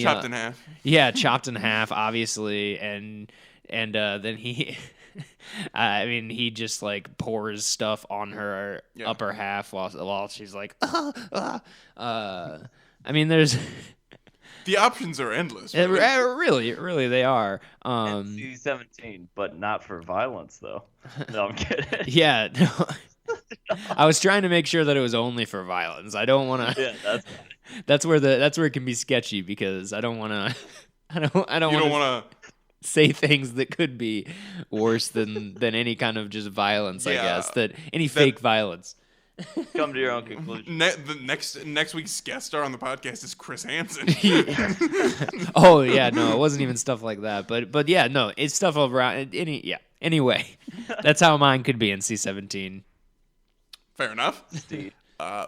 chopped in half. Yeah, chopped in half, obviously, and then he. I mean, he just like pours stuff on her upper half while she's like, I mean, there's the options are endless. Really, really, they are. NC-17, but not for violence, though. No, I'm kidding. Yeah, no. I was trying to make sure that it was only for violence. I don't want to. Yeah, that's where it can be sketchy because I don't want to. I don't want to say things that could be worse than any kind of just violence, I guess. Fake violence. Come to your own conclusion. The next week's guest star on the podcast is Chris Hansen. Oh yeah, no, it wasn't even stuff like that. But yeah, no, it's stuff around Anyway, that's how mine could be NC-17. Fair enough. Steve.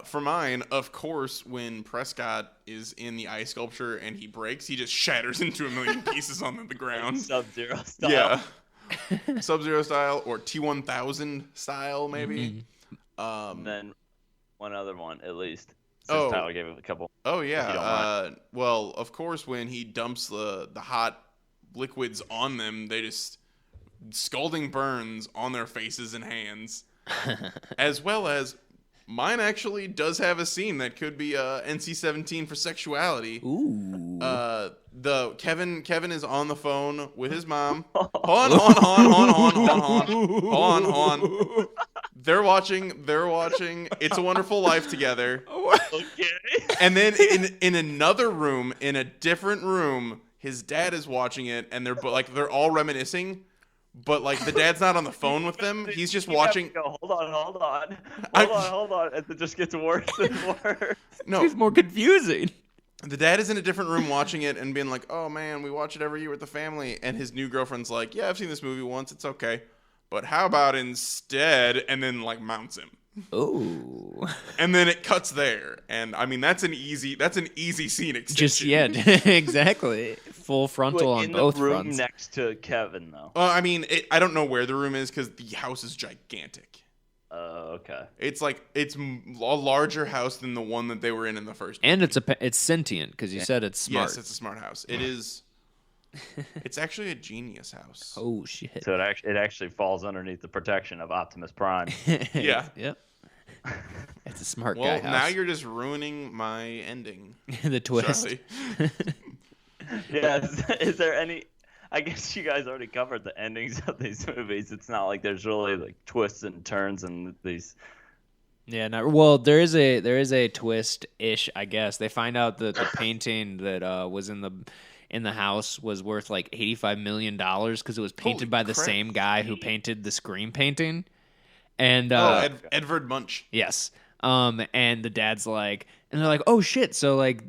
For mine, of course, when Prescott is in the ice sculpture and he breaks, he just shatters into a million pieces on the ground. Sub-Zero style. Yeah. Sub-Zero style or T-1000 style, maybe. And then one other one, at least. Oh. Since Tyler gave it a couple. Oh, If you yeah. don't mind. Well, of course, when he dumps the hot liquids on them, they just scalding burns on their faces and hands. As well as mine actually does have a scene that could be NC-17 for sexuality. Ooh. The Kevin is on the phone with his mom. Oh. On. They're watching It's a Wonderful Life together. Okay. And then in another room, in a different room, his dad is watching it, and they're all reminiscing. But like the dad's not on the phone with them. He's just watching. Go, hold on. And it just gets worse and worse. No, It's more confusing. the dad is in a different room watching it and being like, "Oh man, we watch it every year with the family." And his new girlfriend's like, "Yeah, I've seen this movie once. It's okay, but how about instead?" And then like mounts him. Oh. And then it cuts there. And I mean that's an easy scene extension. Just yet. Exactly. Full frontal on in both the room fronts. next to Kevin, though. I mean, I don't know where the room is because the house is gigantic. Okay. It's like a larger house than the one that they were in the first. And it's sentient because you said it's smart. Yes, it's a smart house. It is. It's actually a genius house. Oh shit. So it actually falls underneath the protection of Optimus Prime. Yeah. Yep. It's a smart Well, guy house. now you're just ruining my ending. the twist. Charlie. Yeah. Is there any? I guess you guys already covered the endings of these movies. It's not like there's really like twists and turns in these. Yeah, well, there is a twist ish, I guess. They find out that the painting that was in the house was worth like $85 million because it was painted Holy by the crap. same guy who painted the Scream painting. And Edvard Munch. yes. And the dad's like, and they're like, oh shit. So like,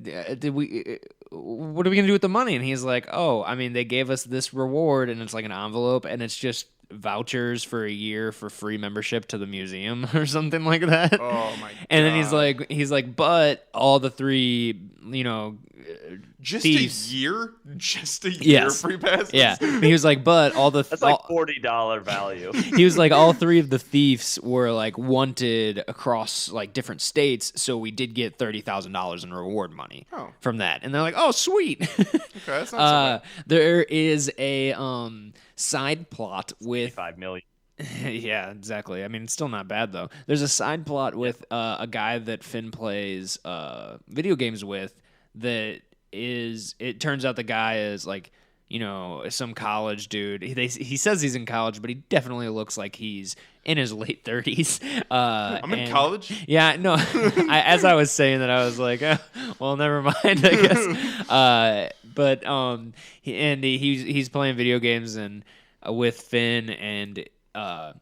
what are we gonna do with the money? And he's like, oh, I mean, they gave us this reward, and it's like an envelope, and it's just vouchers for a year for free membership to the museum or something like that. Oh my god. And then he's like, but all the three, just thieves. a year? Just a year Yes. free passes? Yeah. And he was like, but all the That's like $40 value. he was like, all three of the thieves were like wanted across like different states, so we did get $30,000 in reward money from that. And they're like, oh sweet. Okay, that's not so bad. There is a side plot with $5 million. yeah, exactly. I mean, it's still not bad though. There's a side plot with a guy that Finn plays video games with. It turns out the guy is like, some college dude. He says he's in college, but he definitely looks like he's in his late 30s. I'm in college? Yeah, no. As I was saying that, I was like, well, never mind, I guess. But he's playing video games and with Finn, and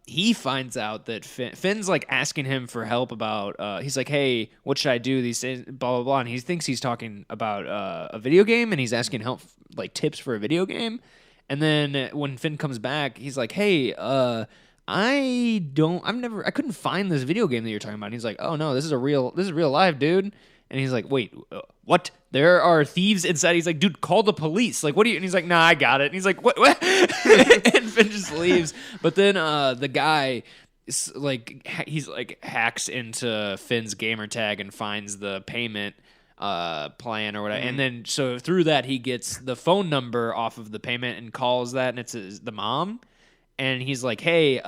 he finds out that Finn's like asking him for help about he's like, hey, what should I do these things, blah blah blah, and he thinks he's talking about a video game, and he's asking help, like tips for a video game. And then when Finn comes back, he's like, hey, I couldn't find this video game that you're talking about. And he's like, oh no, this is real life, dude. And he's like, wait, what? There are thieves inside. He's like, dude, call the police. Like, what do you? And he's like, nah, I got it. And he's like, what? And Finn just leaves. But then the guy, he's like hacks into Finn's gamer tag and finds the payment plan or whatever. And then so through that, he gets the phone number off of the payment and calls that, and it's the mom. And he's like, hey,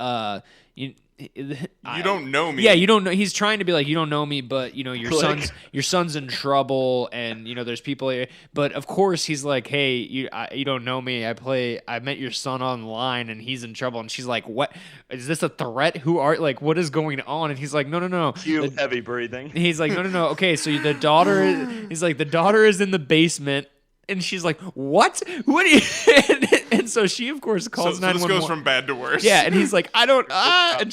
You don't know me. Yeah, you don't know. He's trying to be like, you don't know me, but your son's in trouble, and there's people here. But of course, he's like, hey, you don't know me. I met your son online, and he's in trouble. And she's like, what? Is this a threat? What is going on? And he's like, no. Cue heavy breathing. He's like, no. Okay, so the daughter. He's like, the daughter is in the basement. And she's like, what? What? And so she, of course, calls So this 911. goes from bad to worse. Yeah, and he's like, I don't, and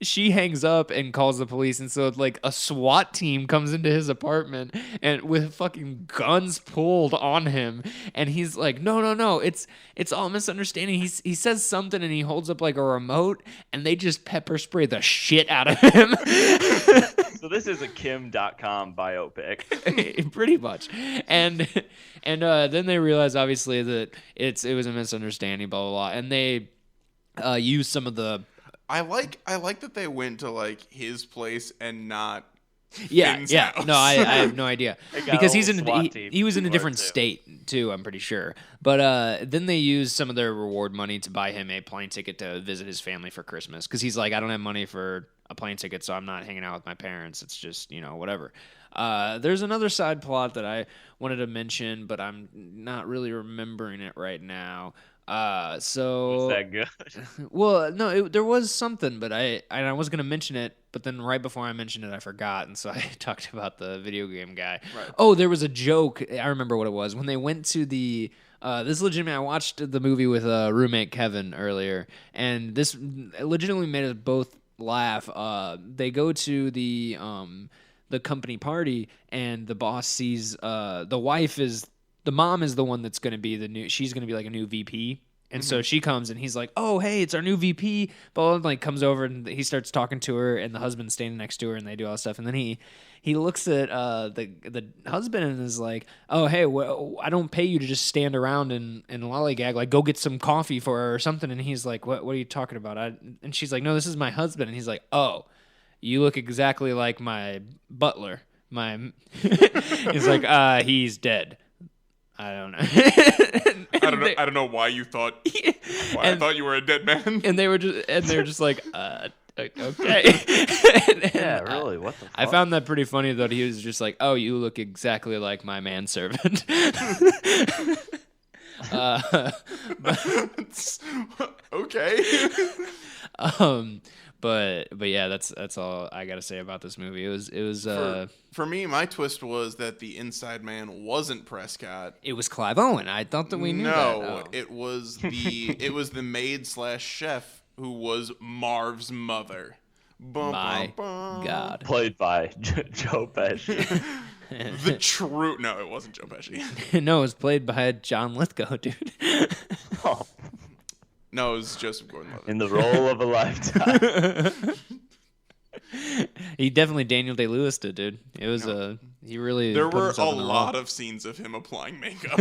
she hangs up and calls the police, and so like a SWAT team comes into his apartment and with fucking guns pulled on him, and he's like, no, it's all misunderstanding. He says something and he holds up like a remote, and they just pepper spray the shit out of him. So this is a Kim.com biopic. Pretty much, and then they realize obviously that it was a misunderstanding, blah blah blah, and they use some of the. I like that they went to like his place and not Yeah. Finn's No, I have no idea got because a he's whole in SWAT team he was in a for it, different too. state too. I'm pretty sure, but then they used some of their reward money to buy him a plane ticket to visit his family for Christmas because he's like, I don't have money for a plane ticket, so I'm not hanging out with my parents. It's just whatever. There's another side plot that I wanted to mention, but I'm not really remembering it right now. So Was that good? well, no, there was something, but I was gonna mention it, but then right before I mentioned it, I forgot, and so I talked about the video game guy. Right. Oh, there was a joke. I remember what it was when they went to the. This legitimately, I watched the movie with roommate Kevin earlier, and this legitimately made us both laugh. They go to the company party, and the boss sees the mom is the one that's going to be she's going to be like a new VP. And so she comes and he's like, oh, hey, it's our new VP. But like comes over and he starts talking to her and the husband's standing next to her and they do all this stuff. And then he looks at the husband and is like, oh, hey, well, I don't pay you to just stand around and lollygag. Like, go get some coffee for her or something. And he's like, what are you talking about? And she's like, no, this is my husband. And he's like, oh, you look exactly like my butler. He's like, he's dead. I don't know. I don't know why you thought I thought you were a dead man. And they were just like, okay. Yeah, really. What the fuck? I found that pretty funny that he was just like, oh, you look exactly like my manservant. Okay. But yeah, that's all I gotta say about this movie. It was For me, my twist was that the inside man wasn't Prescott. it was Clive Owen. I thought that we knew that. No, Oh. it was the maid / chef who was Marv's mother. Bum, My bum, bum. God. Played by Joe Pesci. The true no, it wasn't Joe Pesci. No, it was played by John Lithgow, dude. Oh, No, it was Joseph Gordon-Levitt. in the role of a lifetime. He definitely Daniel Day-Lewis did, dude. It was he really There put were a himself in the lot role. of scenes of him applying makeup.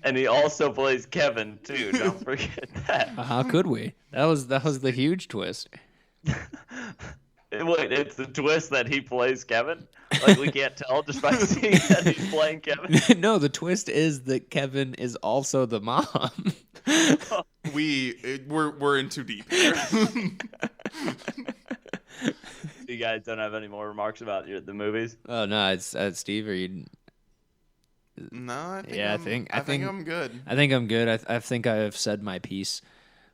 And he also plays Kevin too. Don't forget that. How could we? That was the huge twist. Wait, it's the twist that he plays Kevin? Like we can't tell just by seeing that he's playing Kevin? No, the twist is that Kevin is also the mom. We're in too deep here. You guys don't have any more remarks about the movies? Oh no, it's Steve. Are you? No, I think Yeah, I think I'm good. I think I'm good. I think I have said my piece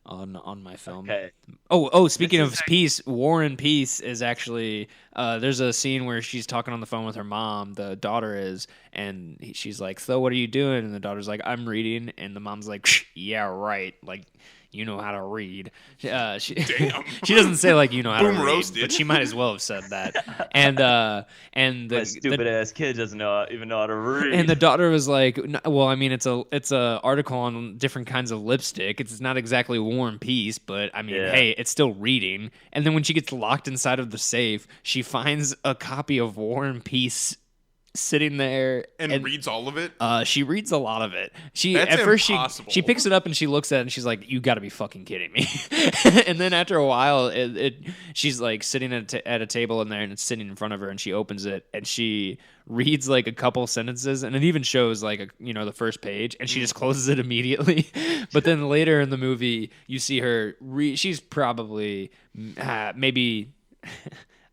on my film. Okay. Oh, speaking of Peace, War and Peace is actually there's a scene where she's talking on the phone with her mom, the daughter is, and she's like, "So what are you doing?" And the daughter's like, "I'm reading," and the mom's like, "Yeah, right. Like, you know how to read." She she doesn't say like you know how Boom to read, roasted. but she might as well have said that. And the That stupid ass kid doesn't even know how to read. and the daughter was like, "Well, I mean, it's a article on different kinds of lipstick. It's not exactly War and Peace, but I mean, Yeah. hey, it's still reading." And then when she gets locked inside of the safe, she finds a copy of War and Peace sitting there And reads all of it. she reads a lot of it. That's At first impossible. she picks it up and she looks at it and she's like, "You got to be fucking kidding me!" And then after a while, she's like sitting at a table in there and it's sitting in front of her and she opens it and she reads like a couple sentences and it even shows like the first page and she just closes it immediately. But then later in the movie, you see her she's probably maybe.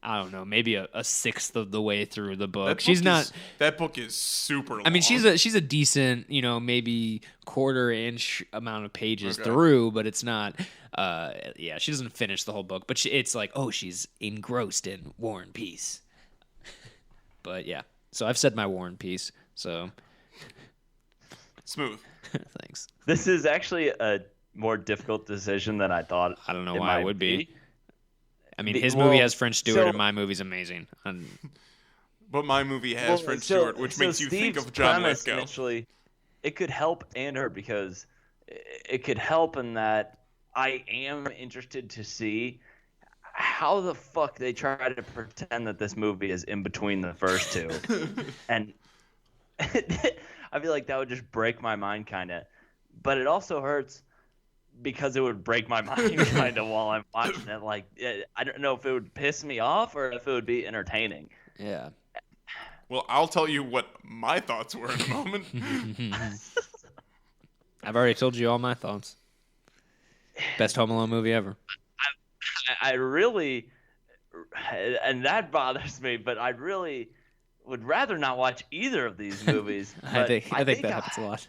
I don't know, maybe a sixth of the way through the book. That book is super long. I mean, she's a decent, maybe quarter-inch amount of pages Okay. through, but it's not. She doesn't finish the whole book, but it's like, oh, she's engrossed in War and Peace. But yeah, so I've said my War and Peace. So Smooth. Thanks. This is actually a more difficult decision than I thought. I don't know it why it might would be. I mean, The- his well, movie has French Stewart, so- and my movie's amazing. And But my movie has French Stewart, which makes you think Steve's of John premise Lithgow. initially, it could help and hurt because it could help in that I am interested to see how the fuck they try to pretend that this movie is in between the first two. And I feel like that would just break my mind kind of. But it also hurts because it would break my mind kind of while I'm watching it. Like, I don't know if it would piss me off or if it would be entertaining. yeah. Well, I'll tell you what my thoughts were in a moment. I've already told you all my thoughts. Best Home Alone movie ever. I really, and that bothers me, but I really would rather not watch either of these movies. I think that I- happens a lot.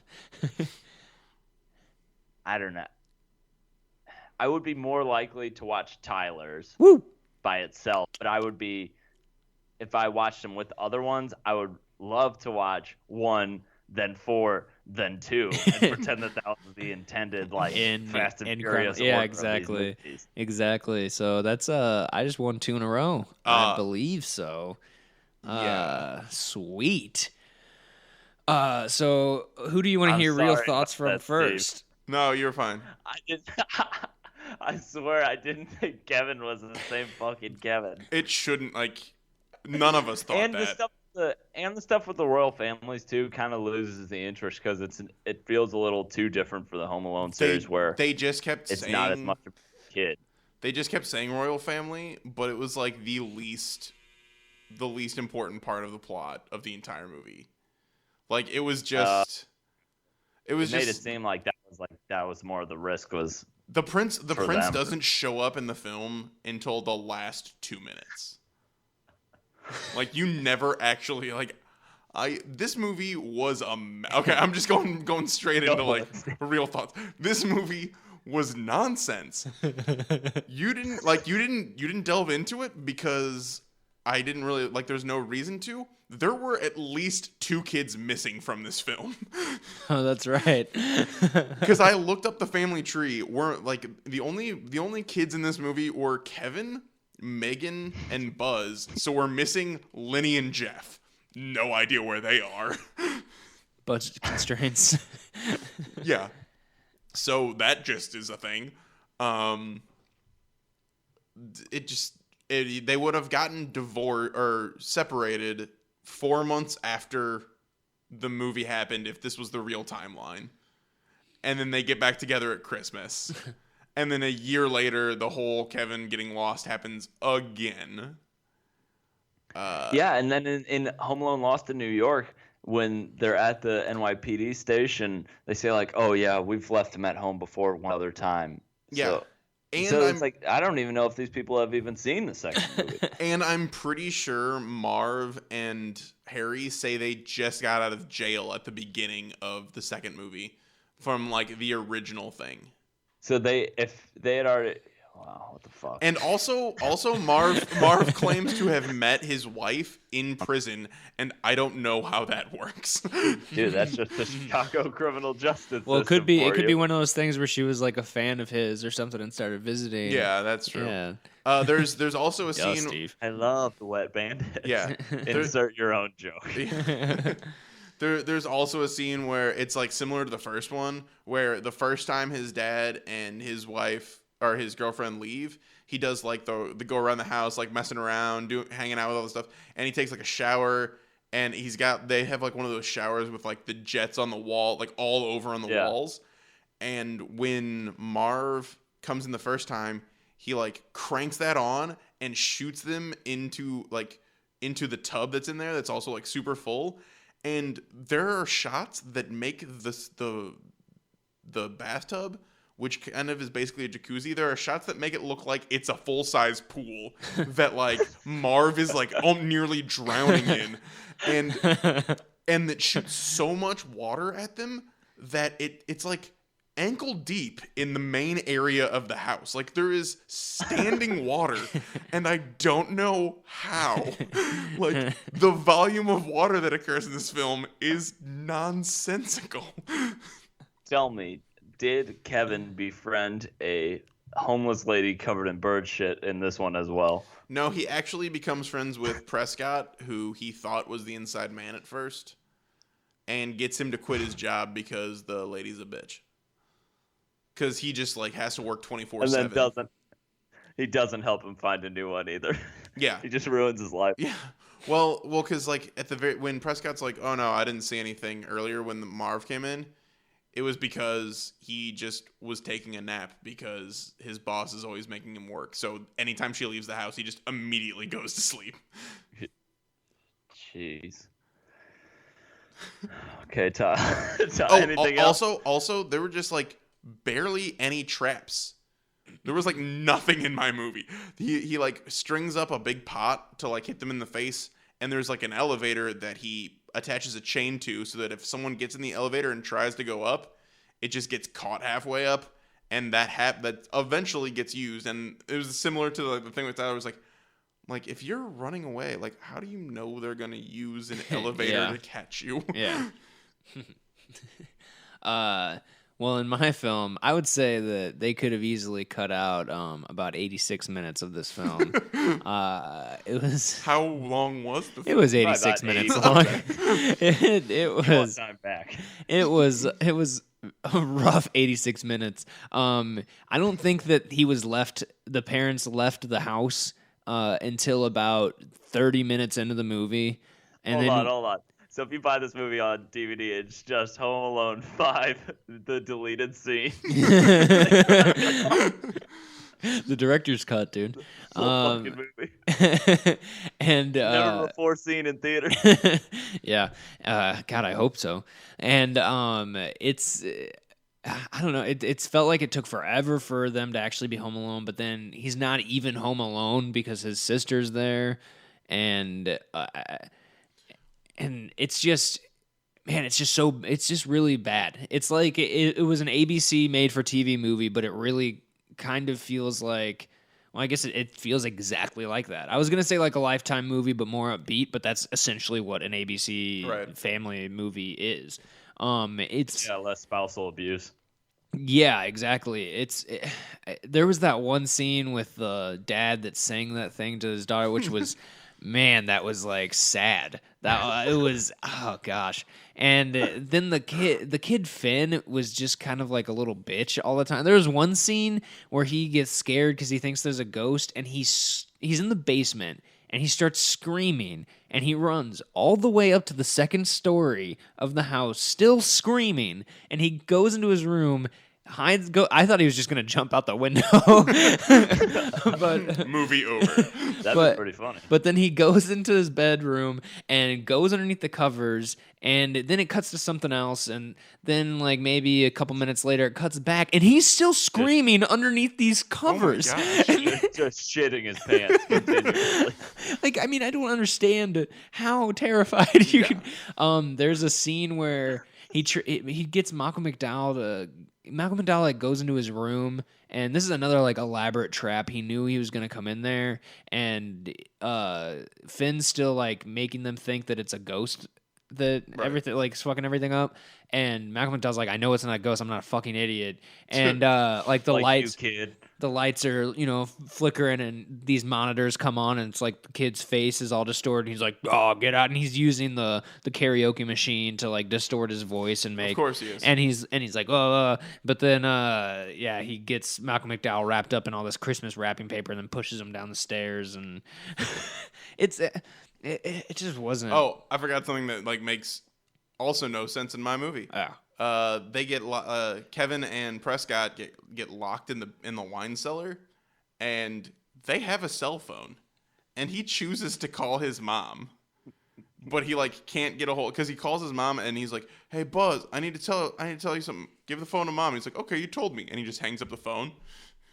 I don't know. I would be more likely to watch Tyler's Woo! by itself, but I would be, if I watched them with other ones, I would love to watch 1, then 4, then 2, and pretend that was the intended Fast and Furious. Yeah, order of these exactly. movies. Exactly. So that's I just won 2 in a row. I believe so. Yeah. Sweet. So who do you want to I'm hear real sorry thoughts about from that, Steve. first? No, you're fine. I didn't. I swear I didn't think Kevin was the same fucking Kevin. It shouldn't, none of us thought And that. the stuff with the royal families too kind of loses the interest because it feels a little too different for the Home Alone series where They just kept it's saying not as much of a kid. They just kept saying royal family, but it was like the least important part of the plot of the entire movie. Like it was just It made it seem like that was more of the risk was the prince for prince them. doesn't show up in the film until the last 2 minutes. Like you never actually this movie was okay, I'm just going straight into real thoughts. This movie was nonsense. You didn't delve into it because I didn't really there's no reason to. There were at least 2 kids missing from this film. Oh, that's right. Because I looked up the family tree. The only kids in this movie were Kevin, Megan, and Buzz. So we're missing Lenny and Jeff. No idea where they are. Budget constraints. Yeah. So that just is a thing. They would have gotten divorced or separated 4 months after the movie happened if this was the real timeline. And then they get back together at Christmas. And then a year later, the whole Kevin getting lost happens again. Yeah, and then in Home Alone Lost in New York, when they're at the NYPD station, they say "Oh yeah, we've left him at home before one other time." Yeah. So it's I don't even know if these people have even seen the second movie. And I'm pretty sure Marv and Harry say they just got out of jail at the beginning of the second movie from the original thing. So if they had already, wow, what the fuck? And also Marv claims to have met his wife in prison, and I don't know how that works. Dude, that's just the Chicago criminal justice Well, it system could be for you. one of those things where she was a fan of his or something and started visiting. Yeah, that's true. Yeah. There's also a Duh, scene. Steve. I love the wet bandit. Yeah. Insert your own joke. There's also a scene where it's similar to the first one, where the first time his dad and his wife or his girlfriend leave, he does the go around the house messing around, hanging out with all the stuff, and he takes a shower, and they have one of those showers with the jets on the wall, all over on the walls, and when Marv comes in the first time, he cranks that on and shoots them into the tub that's in there that's also super full. And there are shots that make the bathtub, which kind of is basically a jacuzzi. There are shots that make it look like it's a full-size pool that Marv is nearly drowning in, and that shoots so much water at them that it's ankle deep in the main area of the house. Like, there is standing water, and I don't know how. Like, the volume of water that occurs in this film is nonsensical. Tell me, did Kevin befriend a homeless lady covered in bird shit in this one as well? No, he actually becomes friends with Prescott, who he thought was the inside man at first, and gets him to quit his job because the lady's a bitch. Because he just like has to work 24/7. And then he doesn't help him find a new one either. Yeah. He just ruins his life. Yeah. Well, because like at the when Prescott's like, oh no, I didn't see anything earlier when the Marv came in, it was because he just was taking a nap because his boss is always making him work. So anytime she leaves the house, he just immediately goes to sleep. Jeez. Okay, Todd. Anything else? Also, there were just like barely any traps. There was like nothing in my movie. He like strings up a big pot to like hit them in the face, and there's like an elevator that he attaches a chain to so that if someone gets in the elevator and tries to go up, it just gets caught halfway up, and that eventually gets used. And it was similar to like the thing with Tyler. Was like if you're running away, like how do you know they're gonna use an elevator to catch you? Yeah. Well, in my film, I would say that they could have easily cut out about 86 minutes of this film. It was How long was the film? it was 86 minutes long. It was time back. it was a rough 86 minutes. I don't think that the parents left the house until about 30 minutes into the movie. And Hold on. So if you buy this movie on DVD, it's just Home Alone 5, the deleted scene. The director's cut, dude. Fucking movie. And Never before seen in theater. yeah, God, I hope so. And it's I don't know. It's felt like it took forever for them to actually be home alone, but then he's not even home alone because his sister's there, and it's just, man, it's just really bad. It's like it was an ABC made for TV movie, but it really kind of feels like, well, I guess it feels exactly like that. I was going to say like a Lifetime movie, but more upbeat, but that's essentially what an ABC family movie is. It's less spousal abuse. Yeah, exactly. There was that one scene with the dad that sang that thing to his daughter, which was, man, that was like sad. That it was, oh gosh. And then the kid Finn was just kind of like a little bitch all the time. There was one scene where he gets scared because he thinks there's a ghost, and he's in the basement and he starts screaming, and he runs all the way up to the second story of the house, still screaming, and he goes into his room. I thought he was just gonna jump out the window, but movie over. That'd be pretty funny. But then he goes into his bedroom and goes underneath the covers, and then it cuts to something else, and then like maybe a couple minutes later it cuts back, and he's still screaming underneath these covers. Oh my gosh. Just shitting his pants continuously. Like, I mean, I don't understand how terrified you can. There's a scene where he gets Malcolm McDowell like goes into his room, and this is another like elaborate trap. He knew he was gonna come in there, and Finn's still like making them think that it's a ghost, that everything like is fucking everything up. And Malcolm McDowell's like, I know it's not a ghost. I'm not a fucking idiot. And like the lights, you, kid. The lights are flickering, and these monitors come on, and it's like the kid's face is all distorted. He's like, "Oh, get out!" And he's using the karaoke machine to like distort his voice and make. Of course he is. And he's like, "Oh," but then he gets Malcolm McDowell wrapped up in all this Christmas wrapping paper, and then pushes him down the stairs, and it just wasn't. Oh, I forgot something that like makes also no sense in my movie. Yeah. They get Kevin and Prescott get locked in the wine cellar, and they have a cell phone, and he chooses to call his mom, but he like can't get a hold because he calls his mom and he's like, "Hey Buzz, I need to tell you something. Give the phone to mom." And he's like, "Okay, you told me," and he just hangs up the phone.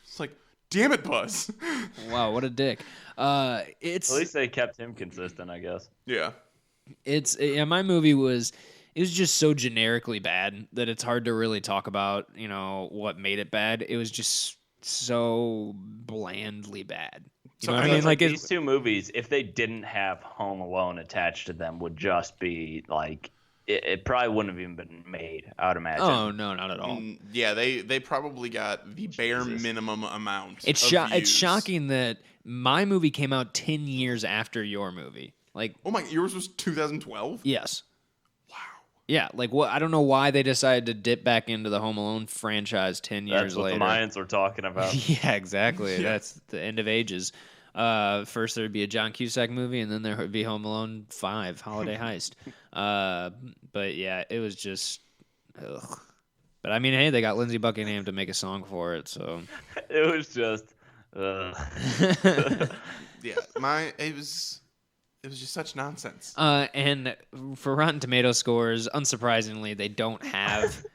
It's like, damn it, Buzz. Wow, what a dick. It's At least they kept him consistent, I guess. Yeah. My movie was. it was just so generically bad that it's hard to really talk about, what made it bad. It was just so blandly bad. You know what I mean? Like these two movies, if they didn't have Home Alone attached to them, would just be like it probably wouldn't have even been made, I would imagine. Oh no, not at all. Yeah, they probably got the bare minimum amount. It's shocking that my movie came out 10 years after your movie. Like, oh my, yours was 2012? Yes. Wow. Yeah, like what? I don't know why they decided to dip back into the Home Alone franchise 10 years later. That's what the Mayans were talking about. Yeah, exactly. Yeah. That's the end of ages. First there would be a John Cusack movie, and then there would be Home Alone 5, Holiday Heist. But yeah, it was just, ugh. But I mean, hey, they got Lindsey Buckingham to make a song for it, so it was just, yeah, it was just such nonsense. And for Rotten Tomato scores, unsurprisingly, they don't have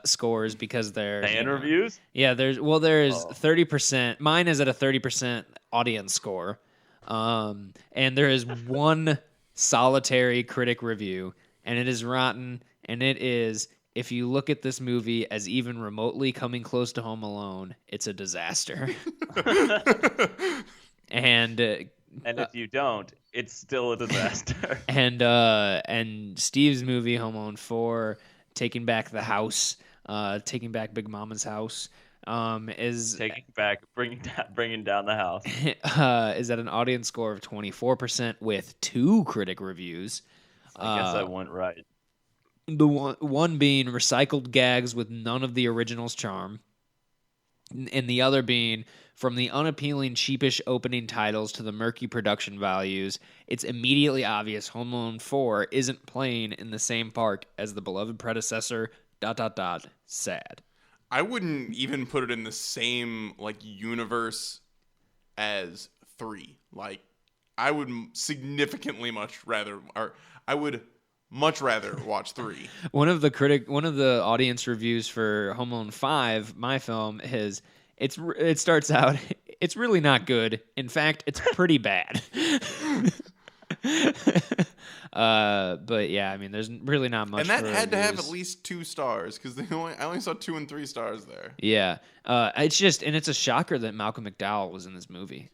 scores because they're fan reviews. Yeah, there's 30%. Mine is at a 30% audience score, and there is one solitary critic review, and it is rotten, and it is, if you look at this movie as even remotely coming close to Home Alone, it's a disaster. And if you don't, it's still a disaster. And Steve's movie, Home Alone 4, Taking Back the House, Taking Back Big Mama's House, is bringing down the house. Is at an audience score of 24% with 2 critic reviews. I guess I went right. The one being recycled gags with none of the original's charm, and the other being, from the unappealing, cheapish opening titles to the murky production values, it's immediately obvious Home Alone 4 isn't playing in the same park as the beloved predecessor, ... Sad. I wouldn't even put it in the same, universe as 3. Like, I would significantly much rather watch 3. One of the audience reviews for Home Alone 5, my film, it starts out, it's really not good. In fact, it's pretty bad. But yeah, I mean, there's really not much. And that had to have reviews. at least 2 stars, because I only saw 2 and 3 stars there. Yeah, it's a shocker that Malcolm McDowell was in this movie.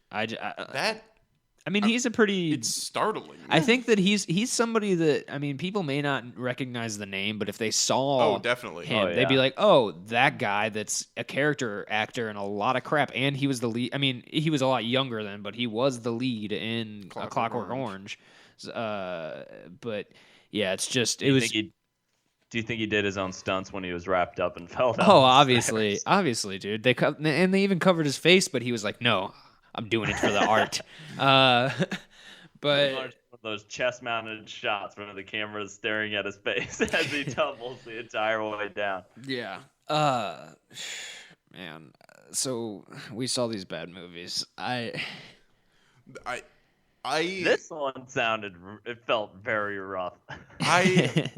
It's startling. I think that he's somebody that, I mean, people may not recognize the name, but if they saw definitely him, they'd be like, oh, that guy that's a character actor in a lot of crap, and he was the lead. I mean, he was a lot younger then, but he was the lead in Clockwork Orange. But yeah, it's just Do you think he did his own stunts when he was wrapped up and fell down? Oh, obviously, dude. They even covered his face, but he was like, no. I'm doing it for the art. But one of those chest-mounted shots where the camera's staring at his face as he tumbles the entire way down. Yeah. Man. So we saw these bad movies. This one felt very rough. I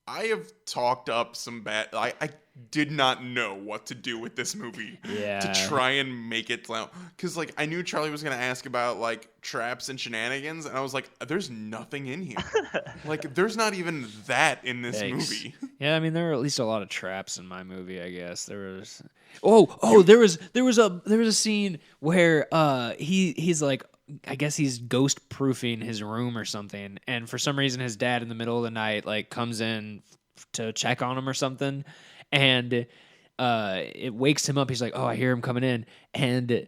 have talked up some bad. I did not know what to do with this movie to try and make it sound, because I knew Charlie was gonna ask about traps and shenanigans, and I was like, there's nothing in here. There's not even that in this movie. Yeah, I mean, there were at least a lot of traps in my movie, I guess. There was there was a scene where he's like, I guess he's ghost proofing his room or something, and for some reason his dad in the middle of the night comes in to check on him or something, and it wakes him up. He's like, oh, I hear him coming in, and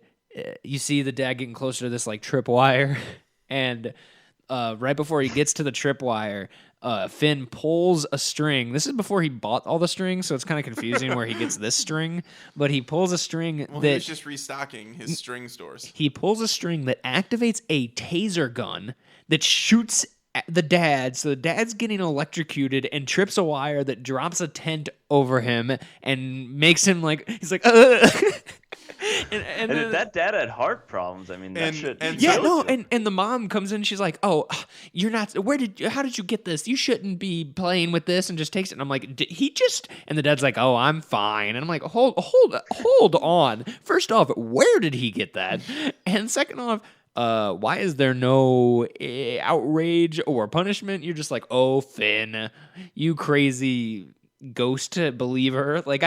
you see the dad getting closer to this tripwire, and right before he gets to the tripwire, Finn pulls a string. This is before he bought all the strings, so it's kind of confusing where he gets this string. But he pulls a string he was just restocking his string stores. He pulls a string that activates a taser gun that shoots at the dad. So the dad's getting electrocuted and trips a wire that drops a tent over him and makes him he's like, And if that dad had heart problems, I mean, that should. And the mom comes in. She's like, "Oh, you're not. How did you get this? You shouldn't be playing with this." And just takes it. And I'm like, "Did he just?" And the dad's like, "Oh, I'm fine." And I'm like, "Hold on. First off, where did he get that? And second off, why is there no outrage or punishment? You're just like, oh, Finn, you crazy ghost believer. Like,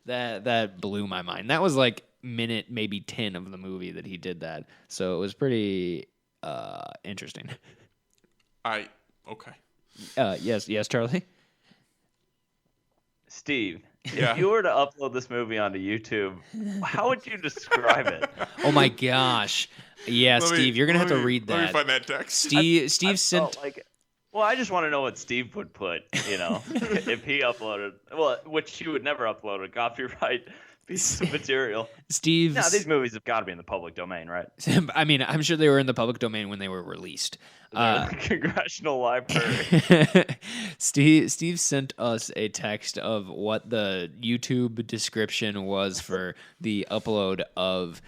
that blew my mind. That was like minute maybe 10 of the movie that he did that. So it was pretty interesting. Okay. Yes, Charlie. Steve, Yeah. if you were to upload this movie onto YouTube, how would you describe it? Oh my gosh. Yeah, Steve, you're gonna have to read Let me that. find that text. Steve I sent. felt like, well, I just want to know what Steve would put, if he uploaded, well, which he would never upload a copyright piece of material. Steve. Now, these movies have got to be in the public domain, right? I mean, I'm sure they were in the public domain when they were released. The Congressional Library. Steve sent us a text of what the YouTube description was for the upload of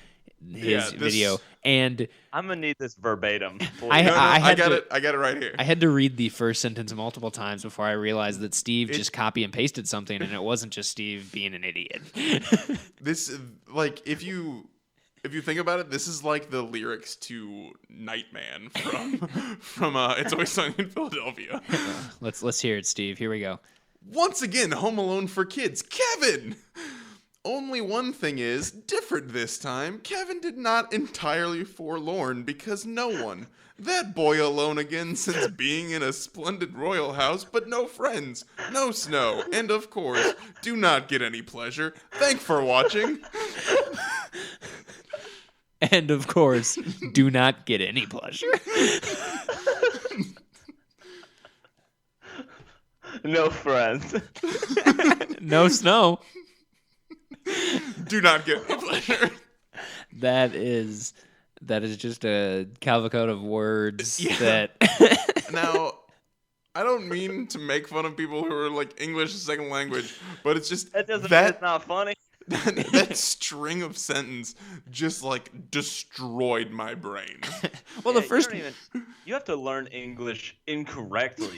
his video, and I'm gonna need this verbatim. I got it right here. I had to read the first sentence multiple times before I realized that Steve just copy and pasted something, and it wasn't just Steve being an idiot. This, like, if you think about it, this is like the lyrics to Nightman from It's Always Sunny in Philadelphia. Let's hear it, Steve. Here we go. Once again, Home Alone for kids. Kevin! Only one thing is different this time. Kevin did not entirely forlorn because no one. That boy alone again since being in a splendid royal house, but no friends, no snow, and of course, do not get any pleasure. Thank for watching. And of course, do not get any pleasure. No friends. No snow. Do not get any pleasure. That is just a cavalcade of words that. Now, I don't mean to make fun of people who are like English as a second language, but it's just That doesn't mean it's not funny. that string of sentence just like destroyed my brain. Well, the first. You have to learn English incorrectly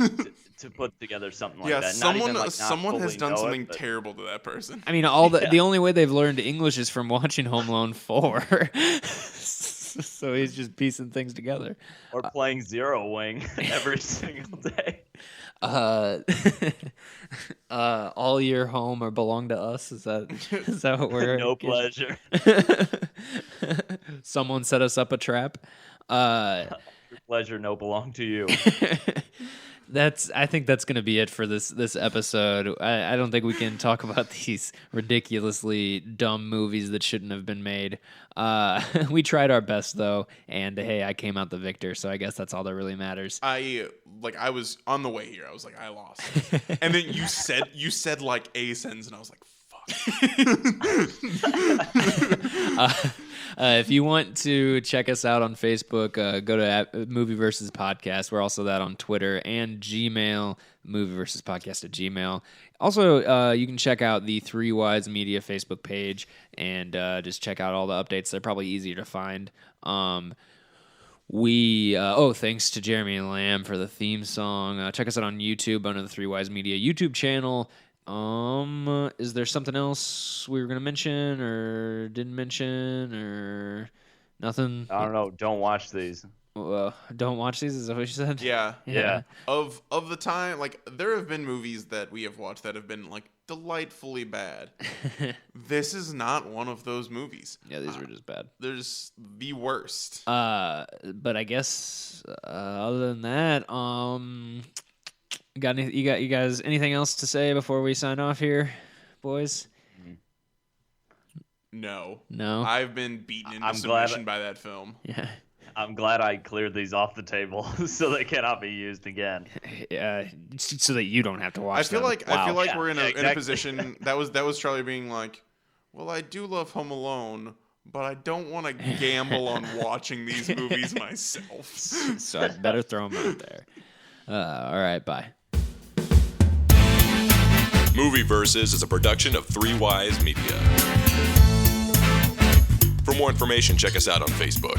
to put together something like Yeah, that. someone not has fully done know something it, but- terrible to that person. I mean, the only way they've learned English is from watching Home Alone 4. So he's just piecing things together. Or playing Zero Wing every single day. All year home or belong to us. Is that what we're? No pleasure. Someone set us up a trap. Your pleasure, no belong to you. I think that's gonna be it for this episode. I don't think we can talk about these ridiculously dumb movies that shouldn't have been made. We tried our best though, and hey, I came out the victor, so I guess that's all that really matters. I was on the way here. I was like, I lost, and then you said like a sentence, and I was like, fuck. If you want to check us out on Facebook, go to Movie Versus Podcast. We're also that on Twitter and Gmail, Movie Versus Podcast at Gmail. Also, you can check out the Three Wise Media Facebook page and just check out all the updates. They're probably easier to find. Thanks to Jeremy and Lamb for the theme song. Check us out on YouTube under the Three Wise Media YouTube channel. Is there something else we were gonna mention or didn't mention or nothing? I don't know. Don't watch these. Don't watch these. Is that what you said? Yeah. Yeah. Of the time, like there have been movies that we have watched that have been like delightfully bad. This is not one of those movies. Yeah, these were just bad. They're just the worst. But I guess other than that, you guys anything else to say before we sign off here, boys? No. I've been beaten into I'm glad submission by that film. Yeah. I'm glad I cleared these off the table so they cannot be used again. So that you don't have to watch. I feel them. like Yeah, we're in a exactly. position that was Charlie being like, well, I do love Home Alone, but I don't want to gamble on watching these movies myself. So I'd better throw them out there. All right, bye. Movie Versus is a production of Three Wise Media. For more information, check us out on Facebook.